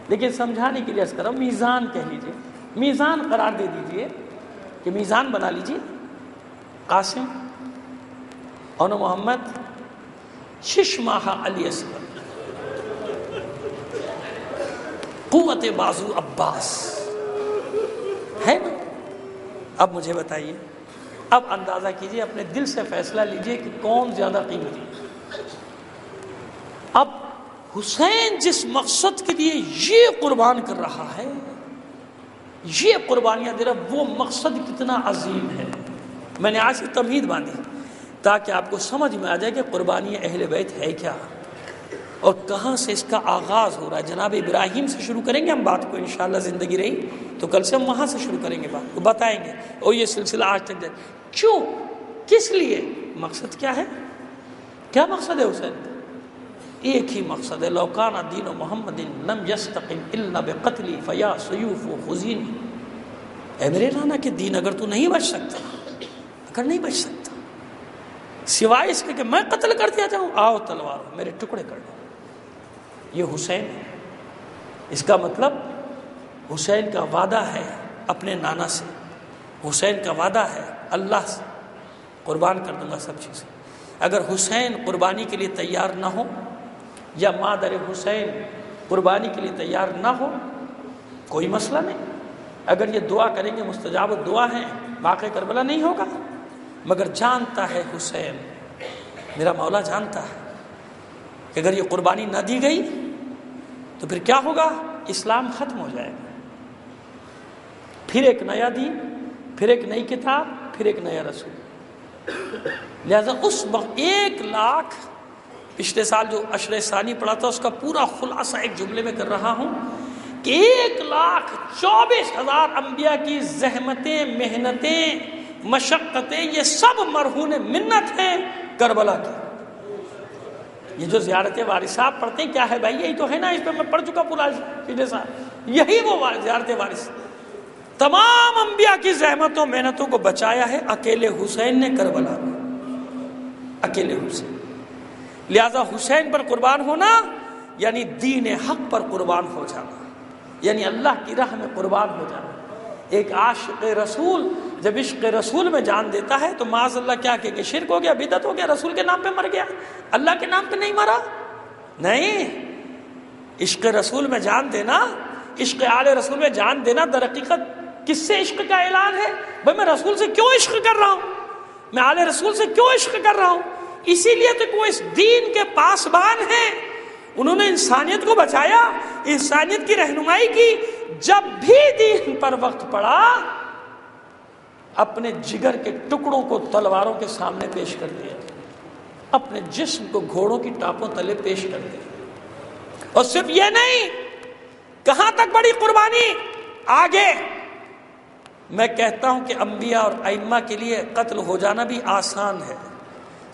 لیکن سمجھانے کے لیے عرض کر رہا ہوں، میزان کہہ لیجیے، میزان قرار دے دیجیے کہ میزان بنا لیجیے. قاسم، اون محمد، 6 ماہ علی اصغر، قوت بازو عباس، ہے نا. اب مجھے بتائیے، اب اندازہ کیجئے، اپنے دل سے فیصلہ لیجئے کہ کون زیادہ قیمتی ہے. اب حسین جس مقصد کے لیے یہ قربان کر رہا ہے، یہ قربانیاں دے رہا، وہ مقصد کتنا عظیم ہے. میں نے آج کی تمہید باندھی تاکہ آپ کو سمجھ میں آ جائے کہ قربانی اہل بیت ہے کیا اور کہاں سے اس کا آغاز ہو رہا ہے. جناب ابراہیم سے شروع کریں گے ہم بات کو، انشاءاللہ زندگی رہی تو کل سے ہم وہاں سے شروع کریں گے بات کو، بتائیں گے اور یہ سلسلہ آج تک جائے. کیوں؟ کس لیے؟ مقصد کیا ہے؟ کیا مقصد ہے حسین؟ ایک ہی مقصد ہے، لو کان دین محمد لم یستقم الا بقتلی فیا سیوف خذینی. اے میرے نانا کہ دین اگر تو نہیں بچ سکتا، اگر نہیں بچ سکتا سوائے اس کے کہ میں قتل کر دیا جاؤں، آؤ تلوار میرے ٹکڑے کر دو. یہ حسین ہے. اس کا مطلب حسین کا وعدہ ہے اپنے نانا سے، حسین کا وعدہ ہے اللہ سے، قربان کر دوں گا سب چیزیں. اگر حسین قربانی کے لیے تیار نہ ہو، یا مادر حسین قربانی کے لیے تیار نہ ہو، کوئی مسئلہ نہیں. اگر یہ دعا کریں گے مستجاب الدعا ہیں، واقع کربلا نہیں ہوگا. مگر جانتا ہے حسین، میرا مولا جانتا ہے کہ اگر یہ قربانی نہ دی گئی تو پھر کیا ہوگا؟ اسلام ختم ہو جائے گا. پھر ایک نیا دین، پھر ایک نئی کتاب، پھر ایک نیا رسول. لہذا اس وقت 1 لاکھ، پچھلے سال جو عشر ثانی پڑھا تھا اس کا پورا خلاصہ ایک جملے میں کر رہا ہوں کہ 1,24,000 انبیاء کی زحمتیں، محنتیں، مشقتیں، یہ سب مرہون منت ہیں کربلا کی. یہ جو زیارت وارث آپ پڑھتے ہیں کیا ہے بھائی؟ یہی تو ہے نا، اس پہ میں پڑھ چکا پورا پچھلے سال. یہی وہ زیارت وارث، تمام انبیاء کی زحمتوں محنتوں کو بچایا ہے اکیلے حسین نے کربلا میں. اکیلے حسین. لہذا حسین پر قربان ہونا یعنی دین حق پر قربان ہو جانا، یعنی اللہ کی راہ میں قربان ہو جانا. ایک عاشق رسول جب عشق رسول میں جان دیتا ہے تو معاذ اللہ کیا کہ شرک ہو گیا، بدعت ہو گیا، رسول کے نام پہ مر گیا، اللہ کے نام پہ نہیں مرا. نہیں، عشق رسول میں جان دینا، عشق آل رسول میں جان دینا در حقیقت کس سے عشق کا اعلان ہے؟ بھائی میں رسول سے کیوں عشق کر رہا ہوں، میں آل رسول سے کیوں عشق کر رہا ہوں؟ اسی لیے تو وہ اس دین کے پاسبان ہیں، انہوں نے انسانیت کو بچایا، انسانیت کی رہنمائی کی. جب بھی دین پر وقت پڑا اپنے جگر کے ٹکڑوں کو تلواروں کے سامنے پیش کر دیا، اپنے جسم کو گھوڑوں کی ٹاپوں تلے پیش کر دیا. اور صرف یہ نہیں، کہاں تک بڑی قربانی آگے. میں کہتا ہوں کہ انبیاء اور ائمہ کے لیے قتل ہو جانا بھی آسان ہے.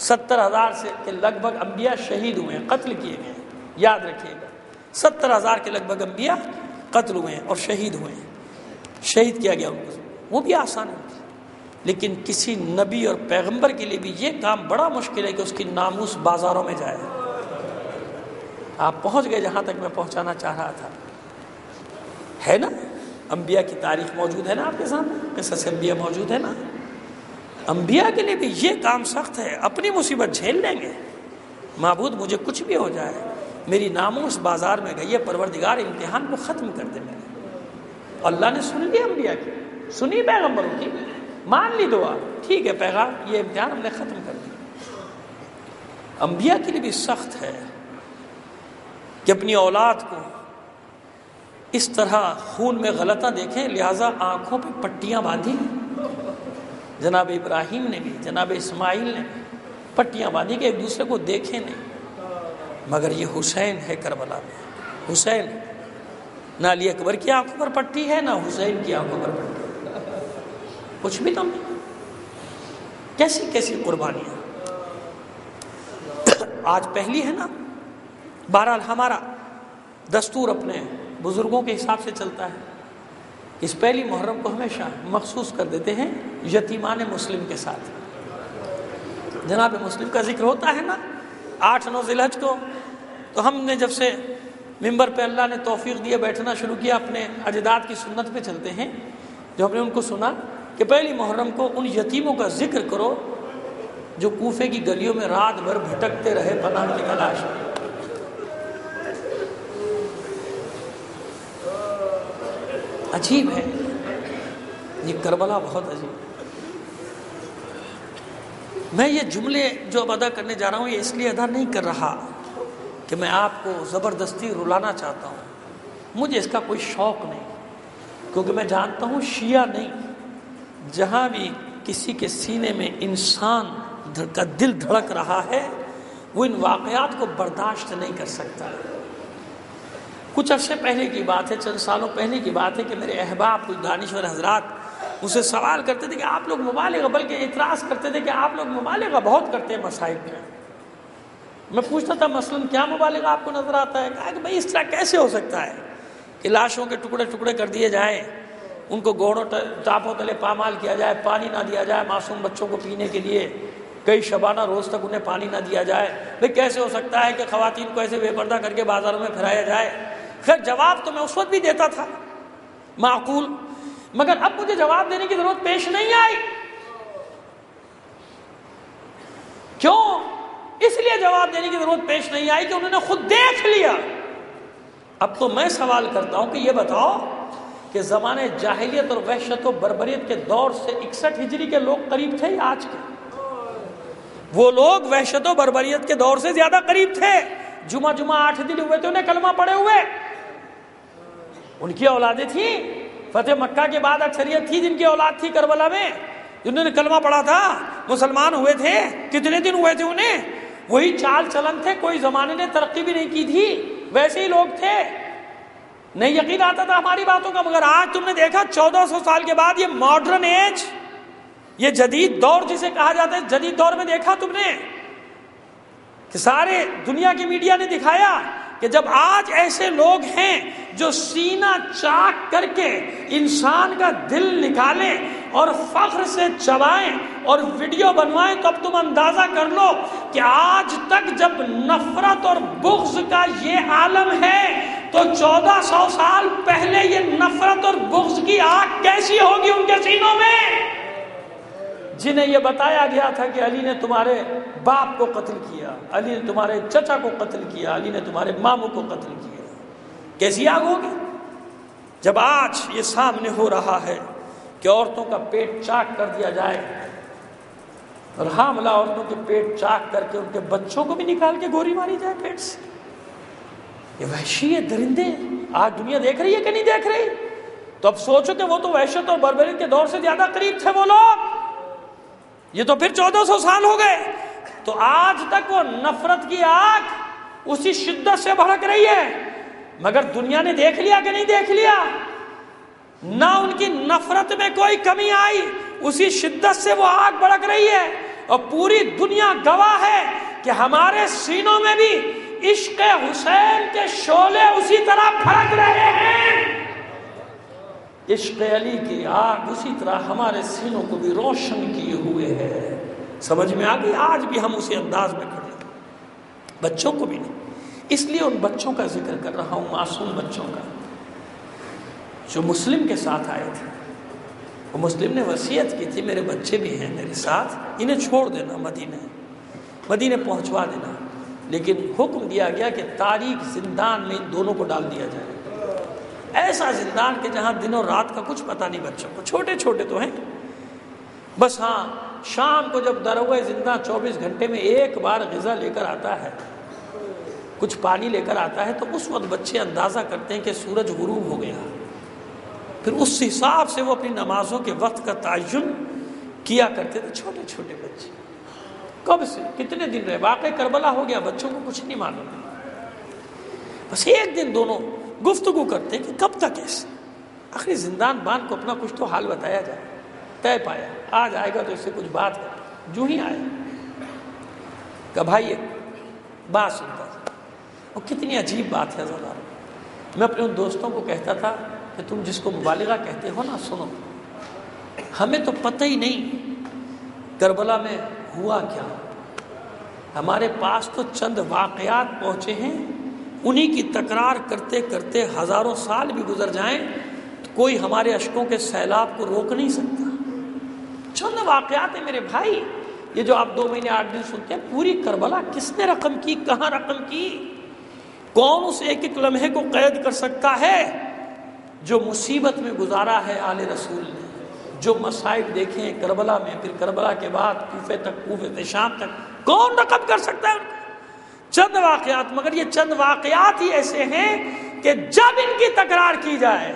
70,000 سے کے لگ بھگ انبیاء شہید ہوئے ہیں، قتل کیے گئے ہیں. یاد رکھیے گا 70,000 کے لگ بھگ انبیاء قتل ہوئے ہیں اور شہید ہوئے ہیں، شہید کیا گیا ان کو، وہ بھی آسان ہے. لیکن کسی نبی اور پیغمبر کے لیے بھی یہ کام بڑا مشکل ہے کہ اس کی ناموس بازاروں میں جائے. آپ پہنچ گئے جہاں تک میں پہنچانا چاہ رہا تھا، ہے نا؟ انبیاء کی تاریخ موجود ہے نا آپ کے سامنے، قصص انبیاء موجود ہے نا. انبیاء کے لیے بھی یہ کام سخت ہے، اپنی مصیبت جھیل لیں گے. معبود مجھے کچھ بھی ہو جائے، میری ناموس بازار میں گئی ہے، پروردگار امتحان کو ختم کر دے میرے. اللہ نے سن لی انبیاء کی، سنی پیغمبروں کی، مان لی دعا، ٹھیک ہے پیغام، یہ امتحان ہم نے ختم کر دیا. انبیاء کے لیے بھی سخت ہے کہ اپنی اولاد کو اس طرح خون میں غلطہ دیکھیں، لہٰذا آنکھوں پہ پٹیاں باندھی. جناب ابراہیم نے بھی، جناب اسماعیل نے بھی پٹیاں باندھی کہ ایک دوسرے کو دیکھیں نہیں. مگر یہ حسین ہے کربلا میں، حسین. نہ علی اکبر کی آنکھوں پر پٹی ہے، نہ حسین کی آنکھوں پر پٹی ہے، کچھ بھی تو نہیں. کیسی کیسی قربانیاں آج پہلی ہے نا. بہرحال ہمارا دستور اپنے بزرگوں کے حساب سے چلتا ہے. اس پہلی محرم کو ہمیشہ مخصوص کر دیتے ہیں یتیمان مسلم کے ساتھ. جناب مسلم کا ذکر ہوتا ہے نا 8-9 ذی الحج کو، تو ہم نے جب سے ممبر پہ اللہ نے توفیق دیے بیٹھنا شروع کیا، اپنے اجداد کی سنت پہ چلتے ہیں. جو ہم نے ان کو سنا کہ پہلی محرم کو ان یتیموں کا ذکر کرو جو کوفے کی گلیوں میں رات بھر بھٹکتے رہے پناہ کی تلاش میں. عجیب ہے یہ کربلا، بہت عجیب. میں یہ جملے جو اب ادا کرنے جا رہا ہوں یہ اس لیے ادا نہیں کر رہا کہ میں آپ کو زبردستی رلانا چاہتا ہوں، مجھے اس کا کوئی شوق نہیں، کیونکہ میں جانتا ہوں شیعہ نہیں، جہاں بھی کسی کے سینے میں انسان کا دل دھڑک رہا ہے وہ ان واقعات کو برداشت نہیں کر سکتا. کچھ عرصے پہلے کی بات ہے، چند سالوں پہلے کی بات ہے کہ میرے احباب کچھ دانشور حضرات مجھ سے سوال کرتے تھے کہ آپ لوگ مبالغہ، بلکہ اعتراض کرتے تھے کہ آپ لوگ مبالغہ بہت کرتے ہیں مسائل میں. میں پوچھتا تھا مثلاً کیا مبالغہ آپ کو نظر آتا ہے؟ کہا کہ بھائی اس طرح کیسے ہو سکتا ہے کہ لاشوں کے ٹکڑے ٹکڑے کر دیے جائیں، ان کو گھوڑوں ٹاپوں تلے پامال کیا جائے، پانی نہ دیا جائے معصوم بچوں کو پینے کے لیے، کئی شبانہ روز تک انہیں پانی نہ دیا جائے. بھائی کیسے ہو سکتا ہے کہ خواتین کو ایسے بے پردہ کر کے بازاروں میں پھرایا جائے؟ خیر جواب تو میں اس وقت بھی دیتا تھا معقول، مگر اب مجھے جواب دینے کی ضرورت پیش نہیں آئی. کیوں؟ اس لیے جواب دینے کی ضرورت پیش نہیں آئی کہ انہوں نے خود دیکھ لیا. اب تو میں سوال کرتا ہوں کہ یہ بتاؤ کہ زمانے جاہلیت اور وحشت و بربریت کے دور سے 61 ہجری کے لوگ قریب تھے یا آج کے؟ وہ لوگ وحشت و بربریت کے دور سے زیادہ قریب تھے. جمعہ 8 دن ہوئے تھے انہیں کلمہ پڑے ہوئے. ان کی اولادیں تھیں، فتح مکہ کے بعد اکثریت تھی جن کی اولاد تھی کربلا میں، جنہوں نے کلمہ پڑھا تھا، مسلمان ہوئے تھے. کتنے دن ہوئے تھے انہیں؟ وہی چال چلن تھے، کوئی زمانے نے ترقی بھی نہیں کی تھی، ویسے ہی لوگ تھے. نہیں یقین آتا تھا ہماری باتوں کا. مگر آج تم نے دیکھا 1400 سال کے بعد یہ ماڈرن ایج، یہ جدید دور جسے کہا جاتا ہے، جدید دور میں دیکھا تم نے کہ سارے دنیا کی میڈیا نے دکھایا کہ جب آج ایسے لوگ ہیں جو سینہ چاک کر کے انسان کا دل نکالیں اور فخر سے چبائیں اور ویڈیو بنوائیں تو اب تم اندازہ کر لو کہ آج تک جب نفرت اور بغض کا یہ عالم ہے تو 1400 سال پہلے یہ نفرت اور بغض کی آگ کیسی ہوگی ان کے سینوں میں، جنہیں یہ بتایا گیا تھا کہ علی نے تمہارے باپ کو قتل کیا، علی نے تمہارے چچا کو قتل کیا، علی نے تمہارے ماموں کو قتل کیا. کیسی آگ ہوگی جب آج یہ سامنے ہو رہا ہے کہ عورتوں کا پیٹ چاک کر دیا جائے اور حاملہ عورتوں کے پیٹ چاک کر کے ان کے بچوں کو بھی نکال کے گولی ماری جائے پیٹ سے. یہ وحشی ہے، درندے آج دنیا دیکھ رہی ہے کہ نہیں دیکھ رہی؟ تو اب سوچو کہ وہ تو وحشت اور بربریت کے دور سے زیادہ قریب تھے وہ لوگ، یہ تو پھر 1400 سال ہو گئے. تو آج تک وہ نفرت کی آگ اسی شدت سے بھڑک رہی ہے، مگر دنیا نے دیکھ لیا کہ نہیں دیکھ لیا؟ نہ ان کی نفرت میں کوئی کمی آئی، اسی شدت سے وہ آگ بھڑک رہی ہے. اور پوری دنیا گواہ ہے کہ ہمارے سینوں میں بھی عشق حسین کے شعلے اسی طرح بھڑک رہے ہیں. عشق علی کی آگ اسی طرح ہمارے سینوں کو بھی روشن کیے ہوئے ہے. سمجھ میں آ گئی؟ آج بھی ہم اسی انداز میں کھڑے ہیں، بچوں کو بھی نہیں. اس لیے ان بچوں کا ذکر کر رہا ہوں، معصوم بچوں کا جو مسلم کے ساتھ آئے تھے. وہ مسلم نے وصیت کی تھی میرے بچے بھی ہیں میرے ساتھ، انہیں چھوڑ دینا، مدینے پہنچوا دینا. لیکن حکم دیا گیا کہ تاریک زندان میں ان دونوں کو ڈال دیا جائے، ایسا زندان کہ جہاں دن اور رات کا کچھ پتہ نہیں بچوں کو. چھوٹے چھوٹے تو ہیں، بس ہاں شام کو جب دروازے زندہ 24 گھنٹے میں ایک بار غذا لے کر آتا ہے، کچھ پانی لے کر آتا ہے، تو اس وقت بچے اندازہ کرتے ہیں کہ سورج غروب ہو گیا. پھر اس حساب سے وہ اپنی نمازوں کے وقت کا تعین کیا کرتے تھے. چھوٹے چھوٹے بچے کب سے کتنے دن رہے، واقعہ کربلا ہو گیا، بچوں کو کچھ نہیں معلوم. بس ایک دن دونوں گفتگو کرتے کہ کب تک ایسے، آخری زندان بان کو اپنا کچھ تو حال بتایا جائے. طے پایا آج آئے گا تو اس سے کچھ بات کر. جو ہی آئے کہ بھائی ایک بات سنتا تھا. وہ کتنی عجیب بات ہے ذرا. میں اپنے ان دوستوں کو کہتا تھا کہ تم جس کو مبالغہ کہتے ہو نا، سنو، ہمیں تو پتہ ہی نہیں کربلا میں ہوا کیا. ہمارے پاس تو چند واقعات پہنچے ہیں، انہی کی تکرار کرتے کرتے ہزاروں سال بھی گزر جائیں تو کوئی ہمارے اشکوں کے سیلاب کو روک نہیں سکتا. چند واقعات ہیں میرے بھائی. یہ جو آپ 2 مہینے 8 دن سنتے ہیں، پوری کربلا کس نے رقم کی، کہاں رقم کی، کون اس ایک ایک لمحے کو قید کر سکتا ہے؟ جو مصیبت میں گزارا ہے آل رسول نے، جو مصائب دیکھے ہیں کربلا میں، پھر کربلا کے بعد کوفے تک، کوفے سے شام تک، کون رقم کر سکتا ہے ان کو؟ چند واقعات. مگر یہ چند واقعات ہی ایسے ہیں کہ جب ان کی تکرار کی جائے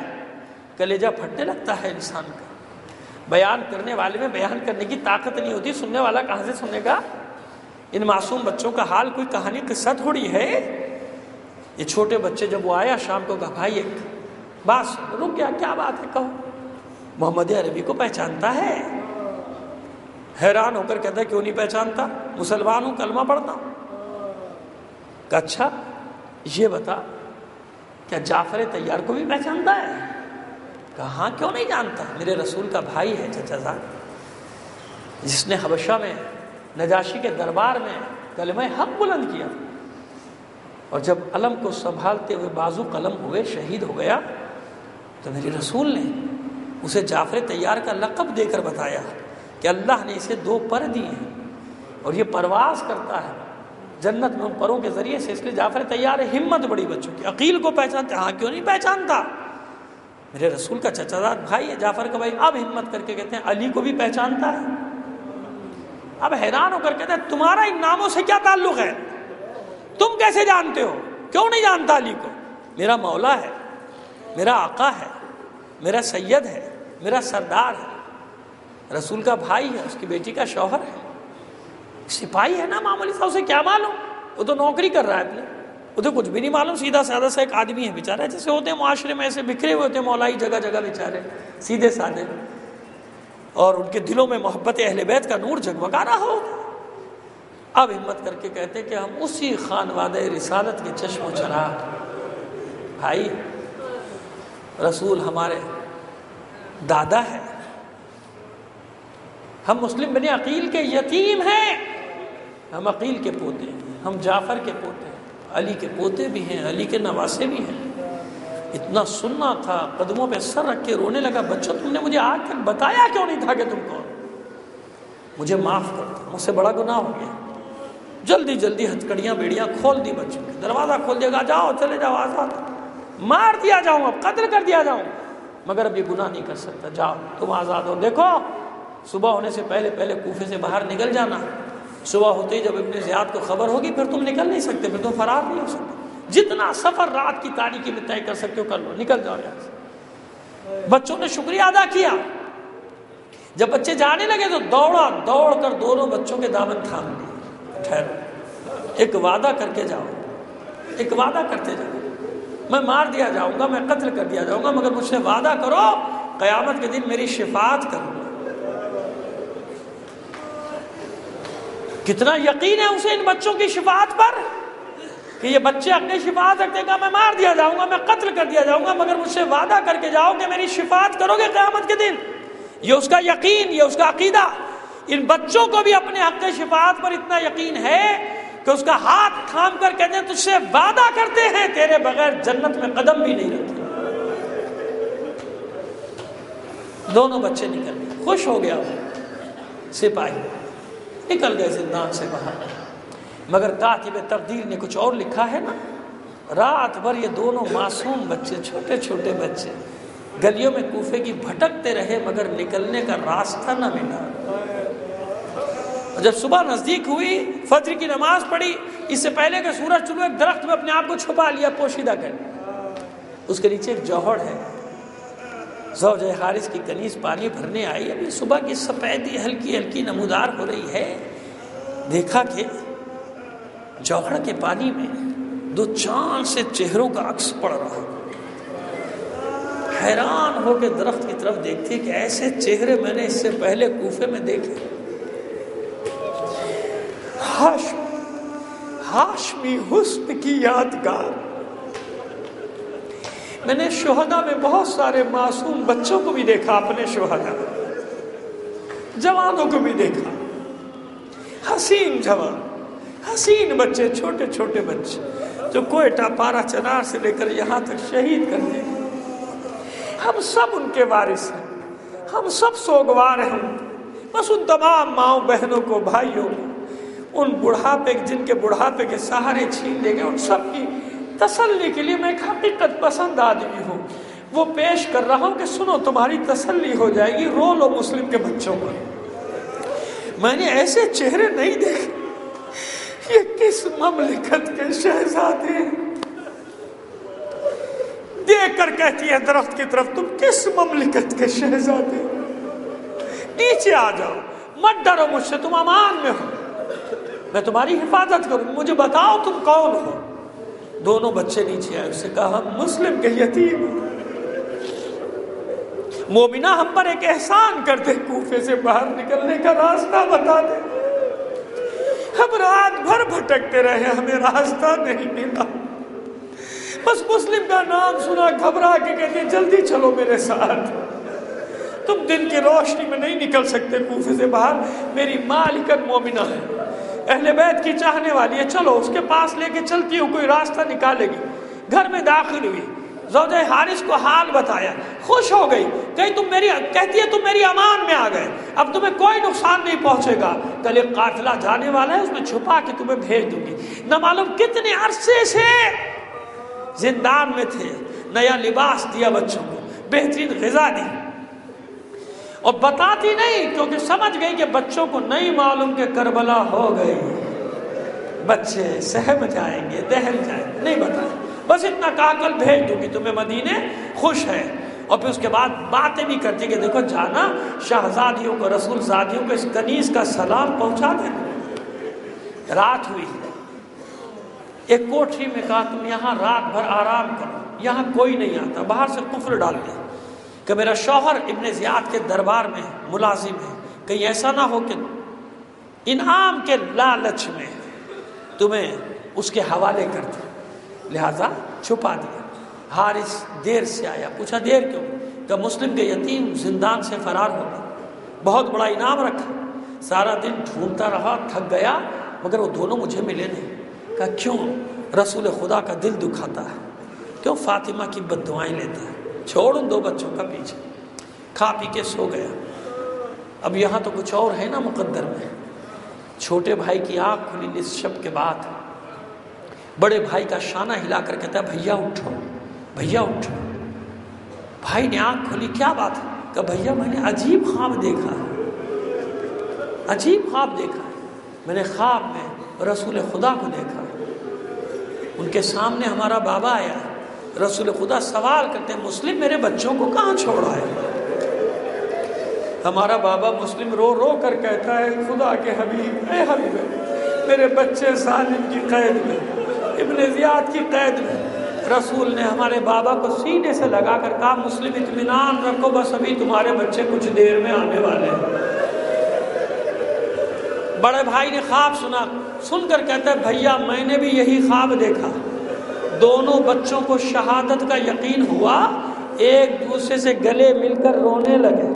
کلیجہ پھٹنے لگتا ہے انسان کا. بیان کرنے والے میں بیان کرنے کی طاقت نہیں ہوتی، سننے والا کہاں سے سنے گا؟ ان معصوم بچوں کا حال کوئی کہانی قصہ تھوڑی ہے. یہ چھوٹے بچے جب وہ آیا شام کو، کہا بھائی ایک بات سن. رک گیا، کیا بات ہے کہو. محمد عربی کو پہچانتا ہے؟ حیران ہو کر کہتا ہے کیوں نہیں پہچانتا، مسلمان ہوں، کلمہ پڑھتا ہوں. کہ اچھا یہ بتا کیا جعفر طیار کو بھی پہچانتا ہے؟ کہا ہاں، کیوں نہیں جانتا، میرے رسول کا بھائی ہے چچا زاد، جس نے حبشہ میں نجاشی کے دربار میں کلمہ حق بلند کیا، اور جب علم کو سنبھالتے ہوئے بازو قلم ہوئے، شہید ہو گیا، تو میرے رسول نے اسے جعفر طیار کا لقب دے کر بتایا کہ اللہ نے اسے 2 پر دیے ہیں اور یہ پرواز کرتا ہے جنت میں ان پروں کے ذریعے سے، اس لیے جعفر طیار ہے. ہمت بڑی بچوں کی. عقیل کو پہچانتے؟ ہاں، کیوں نہیں پہچانتا، میرے رسول کا چچا زاد بھائی ہے، جعفر کا بھائی. اب ہمت کر کے کہتے ہیں علی کو بھی پہچانتا ہے. اب حیران ہو کر کہتے ہیں تمہارا ان ناموں سے کیا تعلق ہے، تم کیسے جانتے ہو؟ کیوں نہیں جانتا علی کو؟ میرا مولا ہے، میرا آقا ہے، میرا سید ہے، میرا سردار ہے، رسول کا بھائی ہے، اس کی بیٹی کا شوہر ہے، سپاہی ہے نا معمولی سا، اسے کیا معلوم، وہ تو نوکری کر رہا ہے اپنے، اسے کچھ بھی نہیں معلوم. سیدھا سادہ سا ایک آدمی ہے بیچارہ، جیسے ہوتے ہیں معاشرے میں ایسے بکھرے ہوئے ہوتے ہیں مولائی جگہ جگہ بیچارے، سیدھے سادے، اور ان کے دلوں میں محبت اہل بیت کا نور جگمگا رہا ہو. اب ہمت کر کے کہتے کہ ہم اسی خانوادہ رسالت کے چشم و چراغ بھائی، رسول ہمارے دادا ہے، ہم مسلم بنی عقیل کے یتیم ہیں، ہم عقیل کے پوتے ہیں، ہم جعفر کے پوتے ہیں، علی کے پوتے بھی ہیں، علی کے نواسے بھی ہیں۔ اتنا سننا تھا، قدموں پہ سر رکھ کے رونے لگا، بچوں تم نے مجھے آج تک بتایا کیوں نہیں تھا کہ تم کون؟ مجھے معاف کر دو، مجھ سے بڑا گناہ ہو گیا۔ جلدی جلدی ہتھکڑیاں بیڑیاں کھول دی بچوں کی، دروازہ کھول دیا گا، جاؤ چلے جاؤ، آزاد، مار دیا جاؤں، اب قتل کر دیا جاؤں، مگر اب یہ گناہ نہیں کر سکتا، جاؤ تم آزاد ہو۔ دیکھو صبح ہونے سے پہلے پہلے کوفے سے باہر نکل جانا، صبح ہوتے ہی جب ابن زیاد کو خبر ہوگی پھر تم نکل نہیں سکتے، پھر تم فرار نہیں ہو سکتے، جتنا سفر رات کی تاریکی میں طے کر سکتے ہو کر لو، نکل جاؤ یہاں سے۔ بچوں نے شکریہ ادا کیا، جب بچے جانے لگے تو دوڑ کر دونوں بچوں کے دامن تھام لیے، ٹھہرو، ایک وعدہ کر کے جاؤ، ایک وعدہ کرتے جاؤ، میں مار دیا جاؤں گا، میں قتل کر دیا جاؤں گا، مگر مجھ سے وعدہ کرو قیامت کے دن میری شفاعت کرو۔ کتنا یقین ہے اسے ان بچوں کی شفاعت پر کہ یہ بچے اپنی شفاعت رکھتے گا، میں مار دیا جاؤں گا، میں قتل کر دیا جاؤں گا، مگر مجھ سے وعدہ کر کے جاؤ کہ میری شفاعت کرو گے قیامت کے دن۔ یہ اس کا یقین، یہ اس کا عقیدہ۔ ان بچوں کو بھی اپنے حق شفاعت پر اتنا یقین ہے کہ اس کا ہاتھ تھام کر کہتے ہیں تجھ سے وعدہ کرتے ہیں تیرے بغیر جنت میں قدم بھی نہیں رکھتے۔ دونوں بچے نکل گئے، خوش ہو گیا سپاہی، نکل گئے زندان سے باہر، مگر کاتب تقدیر نے کچھ اور لکھا ہے نا۔ رات بھر یہ دونوں معصوم بچے، چھوٹے چھوٹے بچے گلیوں میں کوفے کی بھٹکتے رہے، مگر نکلنے کا راستہ نہ ملا۔ جب صبح نزدیک ہوئی، فجر کی نماز پڑھی، اس سے پہلے کہ سورج طلوع، ایک درخت میں اپنے آپ کو چھپا لیا، پوشیدہ کر لیا، اس کے نیچے ایک جوہر ہے۔ زوجہ حارث کی کنیز پانی بھرنے آئی، ابھی صبح کی سفیدی ہلکی ہلکی نمودار ہو رہی ہے، دیکھا کہ جوہر کے پانی میں دو چاند سے چہروں کا عکس پڑ رہا۔ حیران ہو کے درخت کی طرف دیکھتی کہ ایسے چہرے میں نے اس سے پہلے کوفے میں دیکھے۔ ہاشمی حسن کی یادگار۔ میں نے شہداء میں بہت سارے معصوم بچوں کو بھی دیکھا، اپنے شہداء جوانوں کو بھی دیکھا، حسین جوان، حسین بچے، چھوٹے چھوٹے بچے جو کوئٹہ پارا چنار سے لے کر یہاں تک شہید کر دے۔ ہم سب ان کے وارث ہیں، ہم سب سوگوار ہیں، بس ان تمام ماؤں بہنوں کو، بھائیوں کو، ان بڑھاپے جن کے بڑھاپے کے سہارے چھین لے گئے، ان سب کی تسلی کے لیے میں ایک حقیقت پسند آدمی ہوں، وہ پیش کر رہا ہوں کہ سنو تمہاری تسلی ہو جائے گی، رو لو مسلم کے بچوں پر۔ میں نے ایسے چہرے نہیں دیکھے، یہ کس مملکت کے شہزادے ہیں؟ دیکھ کر کہتی ہے درخت کی طرف، تم کس مملکت کے شہزادے؟ نیچے آ جاؤ، مت ڈرو مجھ سے، تم امان میں ہو، میں تمہاری حفاظت کروں، مجھے بتاؤ تم کون ہو۔ دونوں بچے نیچے آئے، اس سے کہا ہم مسلم کے یتیم، مومنہ ہم پر ایک احسان کر دے، کوفے سے باہر نکلنے کا راستہ بتا دے، ہم رات بھر بھٹکتے رہے، ہمیں راستہ نہیں ملا، بس مسلم کا نام سنا گھبرا کے کہتے ہیں جلدی چلو میرے ساتھ، تم دن کی روشنی میں نہیں نکل سکتے کوفے سے باہر، میری مالکن مومنہ ہے، اہل بیت کی چاہنے والی ہے، چلو اس کے پاس لے کے چلتی ہوں، کوئی راستہ نکالے گی۔ گھر میں داخل ہوئی، زوجہ حارث کو حال بتایا، خوش ہو گئی، کہتی ہے تم میری امان میں آ گئے، اب تمہیں کوئی نقصان نہیں پہنچے گا، کل ایک قافلہ جانے والا ہے، اس میں چھپا کے تمہیں بھیج دوں گی۔ نہ معلوم کتنے عرصے سے زندان میں تھے، نیا لباس دیا بچوں کو، بہترین غذا دی، اور بتاتی نہیں کیونکہ سمجھ گئی کہ بچوں کو نہیں معلوم کہ کربلا ہو گئی، بچے سہم جائیں گے، دہل جائیں گے، نہیں بتایا، بس اتنا کہا کل بھیج دوں گی تمہیں مدینے، خوش ہے۔ اور پھر اس کے بعد باتیں بھی کرتی کہ دیکھو جانا شہزادیوں کو، رسول زادیوں کو اس کنیز کا سلام پہنچا دینا۔ رات ہوئی، ایک کوٹری میں کہا تم یہاں رات بھر آرام کرو، یہاں کوئی نہیں آتا، باہر سے قفل ڈال دیا کہ میرا شوہر ابن زیاد کے دربار میں ملازم ہے، کہیں ایسا نہ ہو کہ انعام کے لالچ میں تمہیں اس کے حوالے کر دیں، لہذا چھپا دیا۔ حارث دیر سے آیا، پوچھا دیر کیوں؟ کہ مسلم کے یتیم زندان سے فرار ہو گئے، بہت بڑا انعام رکھا. سارا دن ڈھونڈتا رہا, تھک گیا, مگر وہ دونوں مجھے ملے نہیں. کہا کیوں؟ رسول خدا کا دل دکھاتا ہے, کیوں فاطمہ کی بد دعائیں لیتا ہے. چھوڑ ان 2 بچوں کا پیچھے. کھا پی کے سو گیا. اب یہاں تو کچھ اور ہے نا مقدر میں. چھوٹے بھائی کی آنکھ کھلی اس شب کے بعد. بڑے بھائی کا شانہ ہلا کر کہتا ہے بھیا اٹھو, بھیا اٹھو. بھائی نے آنکھ کھولی, کیا بات ہے؟ کہ بھیا میں نے عجیب خواب دیکھا ہے, عجیب خواب دیکھا ہے. میں نے خواب میں رسول خدا کو دیکھا. ان کے سامنے ہمارا بابا آیا. رسول خدا سوال کرتے ہیں مسلم میرے بچوں کو کہاں چھوڑا ہے؟ ہمارا بابا مسلم رو رو کر کہتا ہے خدا کے حبیب, اے حبیب میرے بچے ظالم کی قید میں, ابن زیاد کی قید میں. رسول نے ہمارے بابا کو سینے سے لگا کر کہا مسلم اطمینان رکھو, بس ابھی تمہارے بچے کچھ دیر میں آنے والے ہیں. بڑے بھائی نے خواب سنا, سن کر کہتا ہے بھیا میں نے بھی یہی خواب دیکھا. دونوں بچوں کو شہادت کا یقین ہوا, ایک دوسرے سے گلے مل کر رونے لگے.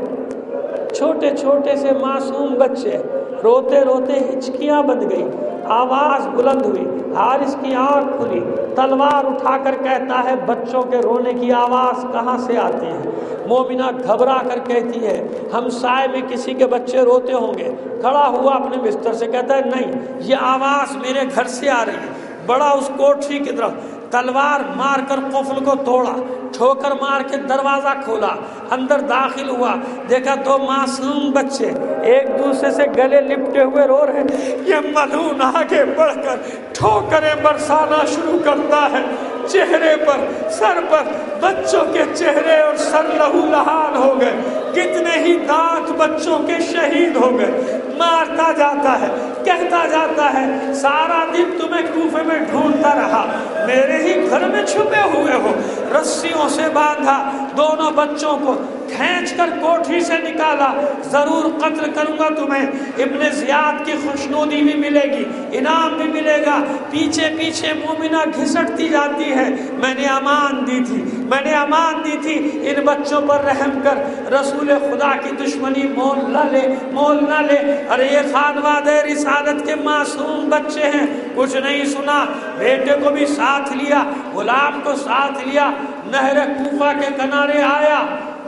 چھوٹے چھوٹے سے معصوم بچے روتے روتے ہچکیاں بند گئی, آواز بلند ہوئی. حارث کی آنکھ کھلی, تلوار اٹھا کر کہتا ہے بچوں کے رونے کی آواز کہاں سے آتی ہے؟ مومنہ گھبرا کر کہتی ہے ہم سائے میں کسی کے بچے روتے ہوں گے. کھڑا ہوا اپنے بستر سے کہتا ہے نہیں, یہ آواز میرے گھر سے آ رہی ہے. بڑا اس کوٹھی کی طرف, تلوار مار کر قفل کو توڑا, ٹھوکر مار کے دروازہ کھولا, اندر داخل ہوا, دیکھا 2 معصوم بچے ایک دوسرے سے گلے لپٹے ہوئے رو رہے ہیں. یہ ملعون آگے بڑھ کر ٹھوکریں برسانا شروع کرتا ہے. چہرے پر, سر پر, بچوں کے چہرے اور سر لہو لہان ہو گئے. کتنے ہی دانت بچوں کے شہید ہو گئے. مارتا جاتا ہے, کہتا جاتا ہے سارا دن تمہیں کوفے میں ڈھونڈتا رہا, میرے ہی گھر میں چھپے ہوئے ہو. رسیوں سے باندھا, دونوں بچوں کو کھینچ کر کوٹھی سے نکالا. ضرور قتل کروں گا تمہیں. ابن زیاد کی خوشنودی بھی ملے گی, انعام بھی ملے گا. پیچھے پیچھے مومنہ گھسٹتی جاتی ہے. میں نے امان دی تھی, میں نے امان دی تھی, ان بچوں پر رحم کر. رسول خدا کی دشمنی مول نہ لے, مول نہ لے. ارے یہ خانواد رسالت کے معصوم بچے ہیں, کچھ نہیں سنا. بیٹے کو بھی ساتھ لیا, غلام کو ساتھ لیا, نہر کوفہ کے کنارے آیا.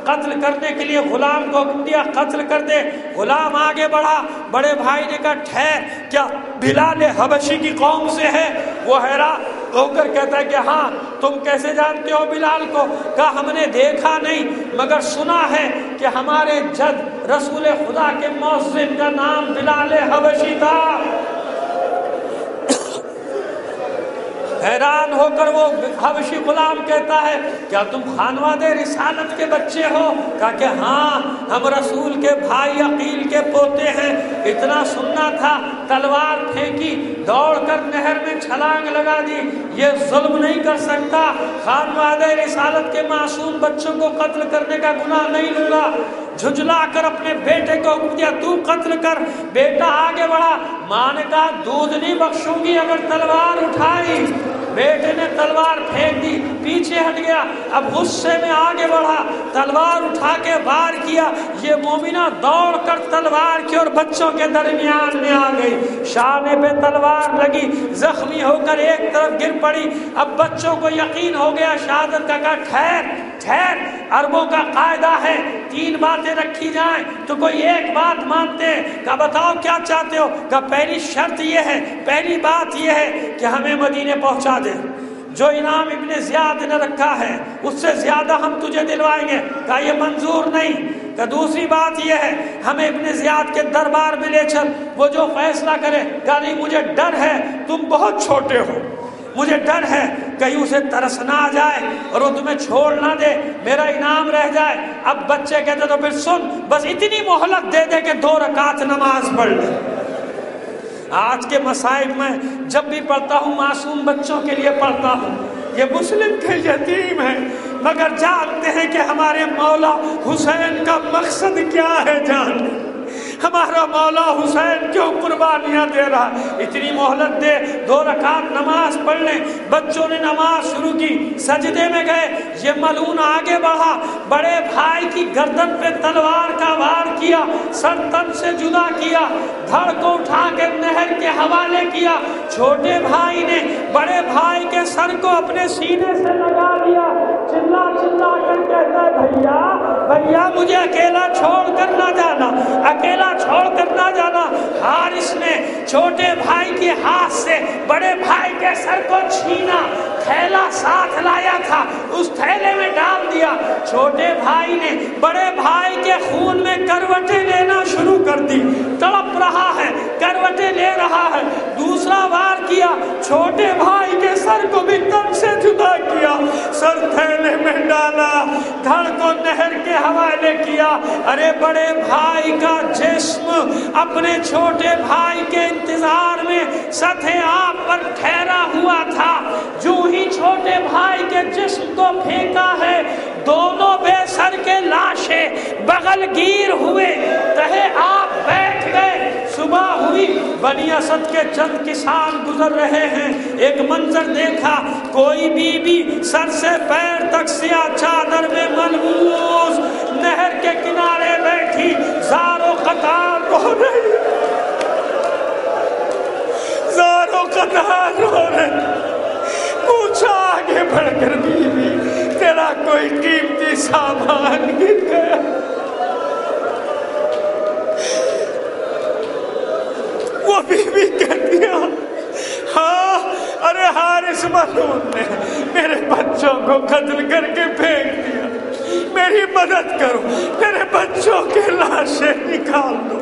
قتل کرنے کے لیے غلام کو حکم دیا قتل کر دے. غلام آگے بڑھا. بڑے بھائی نے کہا ٹھہر, کیا بلال حبشی کی قوم سے ہے؟ وہ حیران ہو کر کہتا ہے کہ ہاں. تم کیسے جانتے ہو بلال کو؟ کہا ہم نے دیکھا نہیں مگر سنا ہے کہ ہمارے جد رسول خدا کے مؤذن کا نام بلال حبشی تھا. حیران ہو کر وہ حبشی غلام کہتا ہے کیا تم خانواد رسالت کے بچے ہو؟ کہا کہ ہاں, ہم رسول کے بھائی عقیل کے پوتے ہیں. اتنا سننا تھا. تلوار پھینکی, دوڑ کر نہر میں چھلانگ لگا دی. یہ ظلم نہیں کر سکتا, خانواد رسالت کے معصوم بچوں کو قتل کرنے کا گناہ نہیں لوں گا. جھجلا کر اپنے بیٹے کو حکم دیا تو قتل کر. بیٹا آگے بڑھا. ماں نے کہا دودھ نہیں بخشوں گی اگر تلوار اٹھائی. بیٹے نے تلوار پھینک دی, پیچھے ہٹ گیا. اب غصے میں آگے بڑھا, تلوار اٹھا کے وار کیا. یہ مومنہ دوڑ کر تلوار کی اور بچوں کے درمیان میں آ گئی. شانے پہ تلوار لگی, زخمی ہو کر ایک طرف گر پڑی. اب بچوں کو یقین ہو گیا شہادت کا. کہا ٹھہر ٹھہر, عربوں کا قاعدہ ہے 3 باتیں رکھی جائیں تو کوئی ایک بات مانتے ہیں. کہا بتاؤ کیا چاہتے ہو؟ کہا پہلی شرط یہ ہے, پہلی بات یہ ہے کہ ہمیں مدینے پہنچا دے. جو انعام ابن زیاد نے رکھا ہے اس سے زیادہ ہم تجھے دلوائیں گے. کہا یہ منظور نہیں. کہ دوسری بات یہ ہے ہمیں ابن زیاد کے دربار میں لے چل, وہ جو فیصلہ کرے. کہا نہیں مجھے ڈر ہے, تم بہت چھوٹے ہو, مجھے ڈر ہے کہیں اسے ترس نہ آ جائے اور وہ تمہیں چھوڑ نہ دے, میرا انعام رہ جائے. اب بچے کہتے تو پھر سن, بس اتنی مہلت دے دے کہ 2 رکعت نماز پڑھ لے. آج کے مصائب میں جب بھی پڑھتا ہوں معصوم بچوں کے لیے پڑھتا ہوں. یہ مسلم کے یتیم ہیں مگر جانتے ہیں کہ ہمارے مولا حسین کا مقصد کیا ہے. جان ہمارا مولا حسین کیوں قربانیاں دے رہا. اتنی مہلت دے, 2 رکعت نماز پڑھ لیں. بچوں نے نماز شروع کی, سجدے میں گئے. یہ ملعون آگے بڑھا, بڑے بھائی کی گردن پہ تلوار کا وار کیا. کیا، سر تن سے جدا کیا، دھڑ کو اٹھا کے نہر کے حوالے کیا۔ چھوٹے بھائی نے بڑے بھائی کے سر کو اپنے سینے سے لگا دیا، چلا چلا کر کہتا ہے بھیا بھیا مجھے اکیلا چھوڑ کر نہ جانا، اکیلا چھوڑ کر نہ جانا۔ حارث نے چھوٹے بھائی کے ہاتھ سے بڑے بھائی کے سر کو چھینا، تھیلا ساتھ لایا تھا اس تھیلے میں ڈال دیا۔ چھوٹے بھائی نے بڑے بھائی کے خون میں کروٹیں لینا شروع کر دی، تڑپ رہا ہے، کروٹیں لے رہا ہے۔ دوسرا وار کیا، چھوٹے بھائی کے سر کو بھی تن سے جدا کیا، سر تھیلے میں ڈالا، دھڑ کو نہر کے حوالے کیا۔ ارے بڑے بھائی کا جسم اپنے چھوٹے بھائی کے انتظار میں سطح آب پر ٹھہرا ہوا تھا۔ جو ہی چھوٹے بھائی کے جسم کو پھینکا ہے، دونوں بے سر کے لاشیں بغل گیر ہوئے، تہے آپ بیٹھ گئے۔ صبح ہوئی، بنی اسد کے چند کسان گزر رہے ہیں، ایک منظر دیکھا، کوئی بی بی سر سے پیر تک سیاہ چادر میں ملبوس نہر کے کنارے بیٹھی زار و قطار رو رہی، زار و قطار رو رہی۔ پوچھا آگے بڑھ کر بی بی تیرا کوئی قیمتی سامان گر گیا؟ وہ بی بی کہتی ہے ہاں، ارے حارث ملعون نے میرے بچوں کو قتل کر کے پھینک دیا، میری مدد کرو، میرے بچوں کے لاشیں نکال دو۔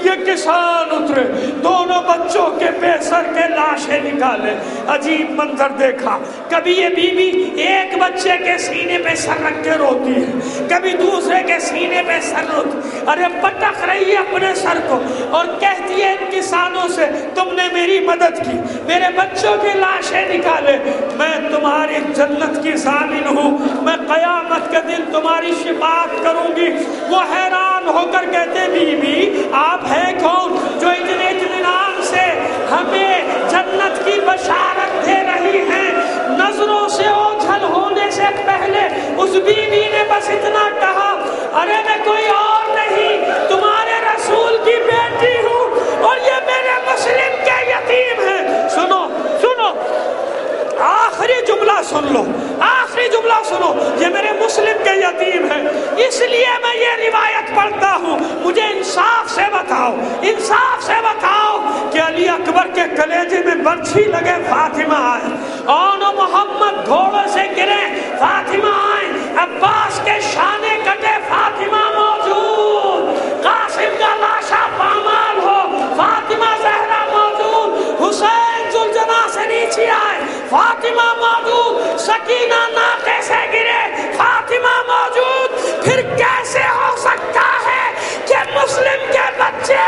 یہ کسان اترے، دونوں بچوں کے بے سر کے لاشیں نکالے۔ عجیب منظر دیکھا، کبھی یہ بی بی ایک بچے کے سینے پہ سر رکھ کے روتی ہے، کبھی دوسرے کے سینے پہ سر روتی، ارے پٹک رہی ہے اپنے سر کو اور کہتی ہے ان کسانوں سے تم نے میری مدد کی، میرے بچوں کی لاشیں نکالے، میں تمہاری جنت کی ضامن ہوں، میں قیامت کے دن تمہاری شفاعت کروں گی۔ وہ حیران ہو کر کہتے بی بی آپ ہیں کون جو اتنے اطمینان سے ہمیں جنت کی بشارت دے رہی ہیں؟ نظروں سے اوجھل ہونے سے پہلے اس بیوی نے بس اتنا کہا ارے میں کوئی اور نہیں، تمہارے رسول کی بیٹی ہوں اور یہ میرے مسلم کے یتیم ہیں۔ سنو سنو، آخری جملہ سن لو، آخری جملہ سنو، یہ میرے مسلم کے یتیم ہیں، اس لیے میں یہ روایت پڑھتا ہوں، مجھے انصاف سے بتاؤ، انصاف سے بتاؤ کہ علی اکبر کے کلیجے میں برچھی لگے فاطمہ آئے، اون و محمد گھوڑوں سے گرے فاطمہ آئے، عباس کے شانے کٹے فاطمہ موجود، قاسم کا لاشا پامال ہو فاطمہ زہرا موجود، حسین ذوالجناح سے نیچے آئے فاطمہ موجود، سکینہ ناقے سے گرے فاطمہ موجود، پھر کیسے ہو سکتا ہے کہ مسلم کے بچے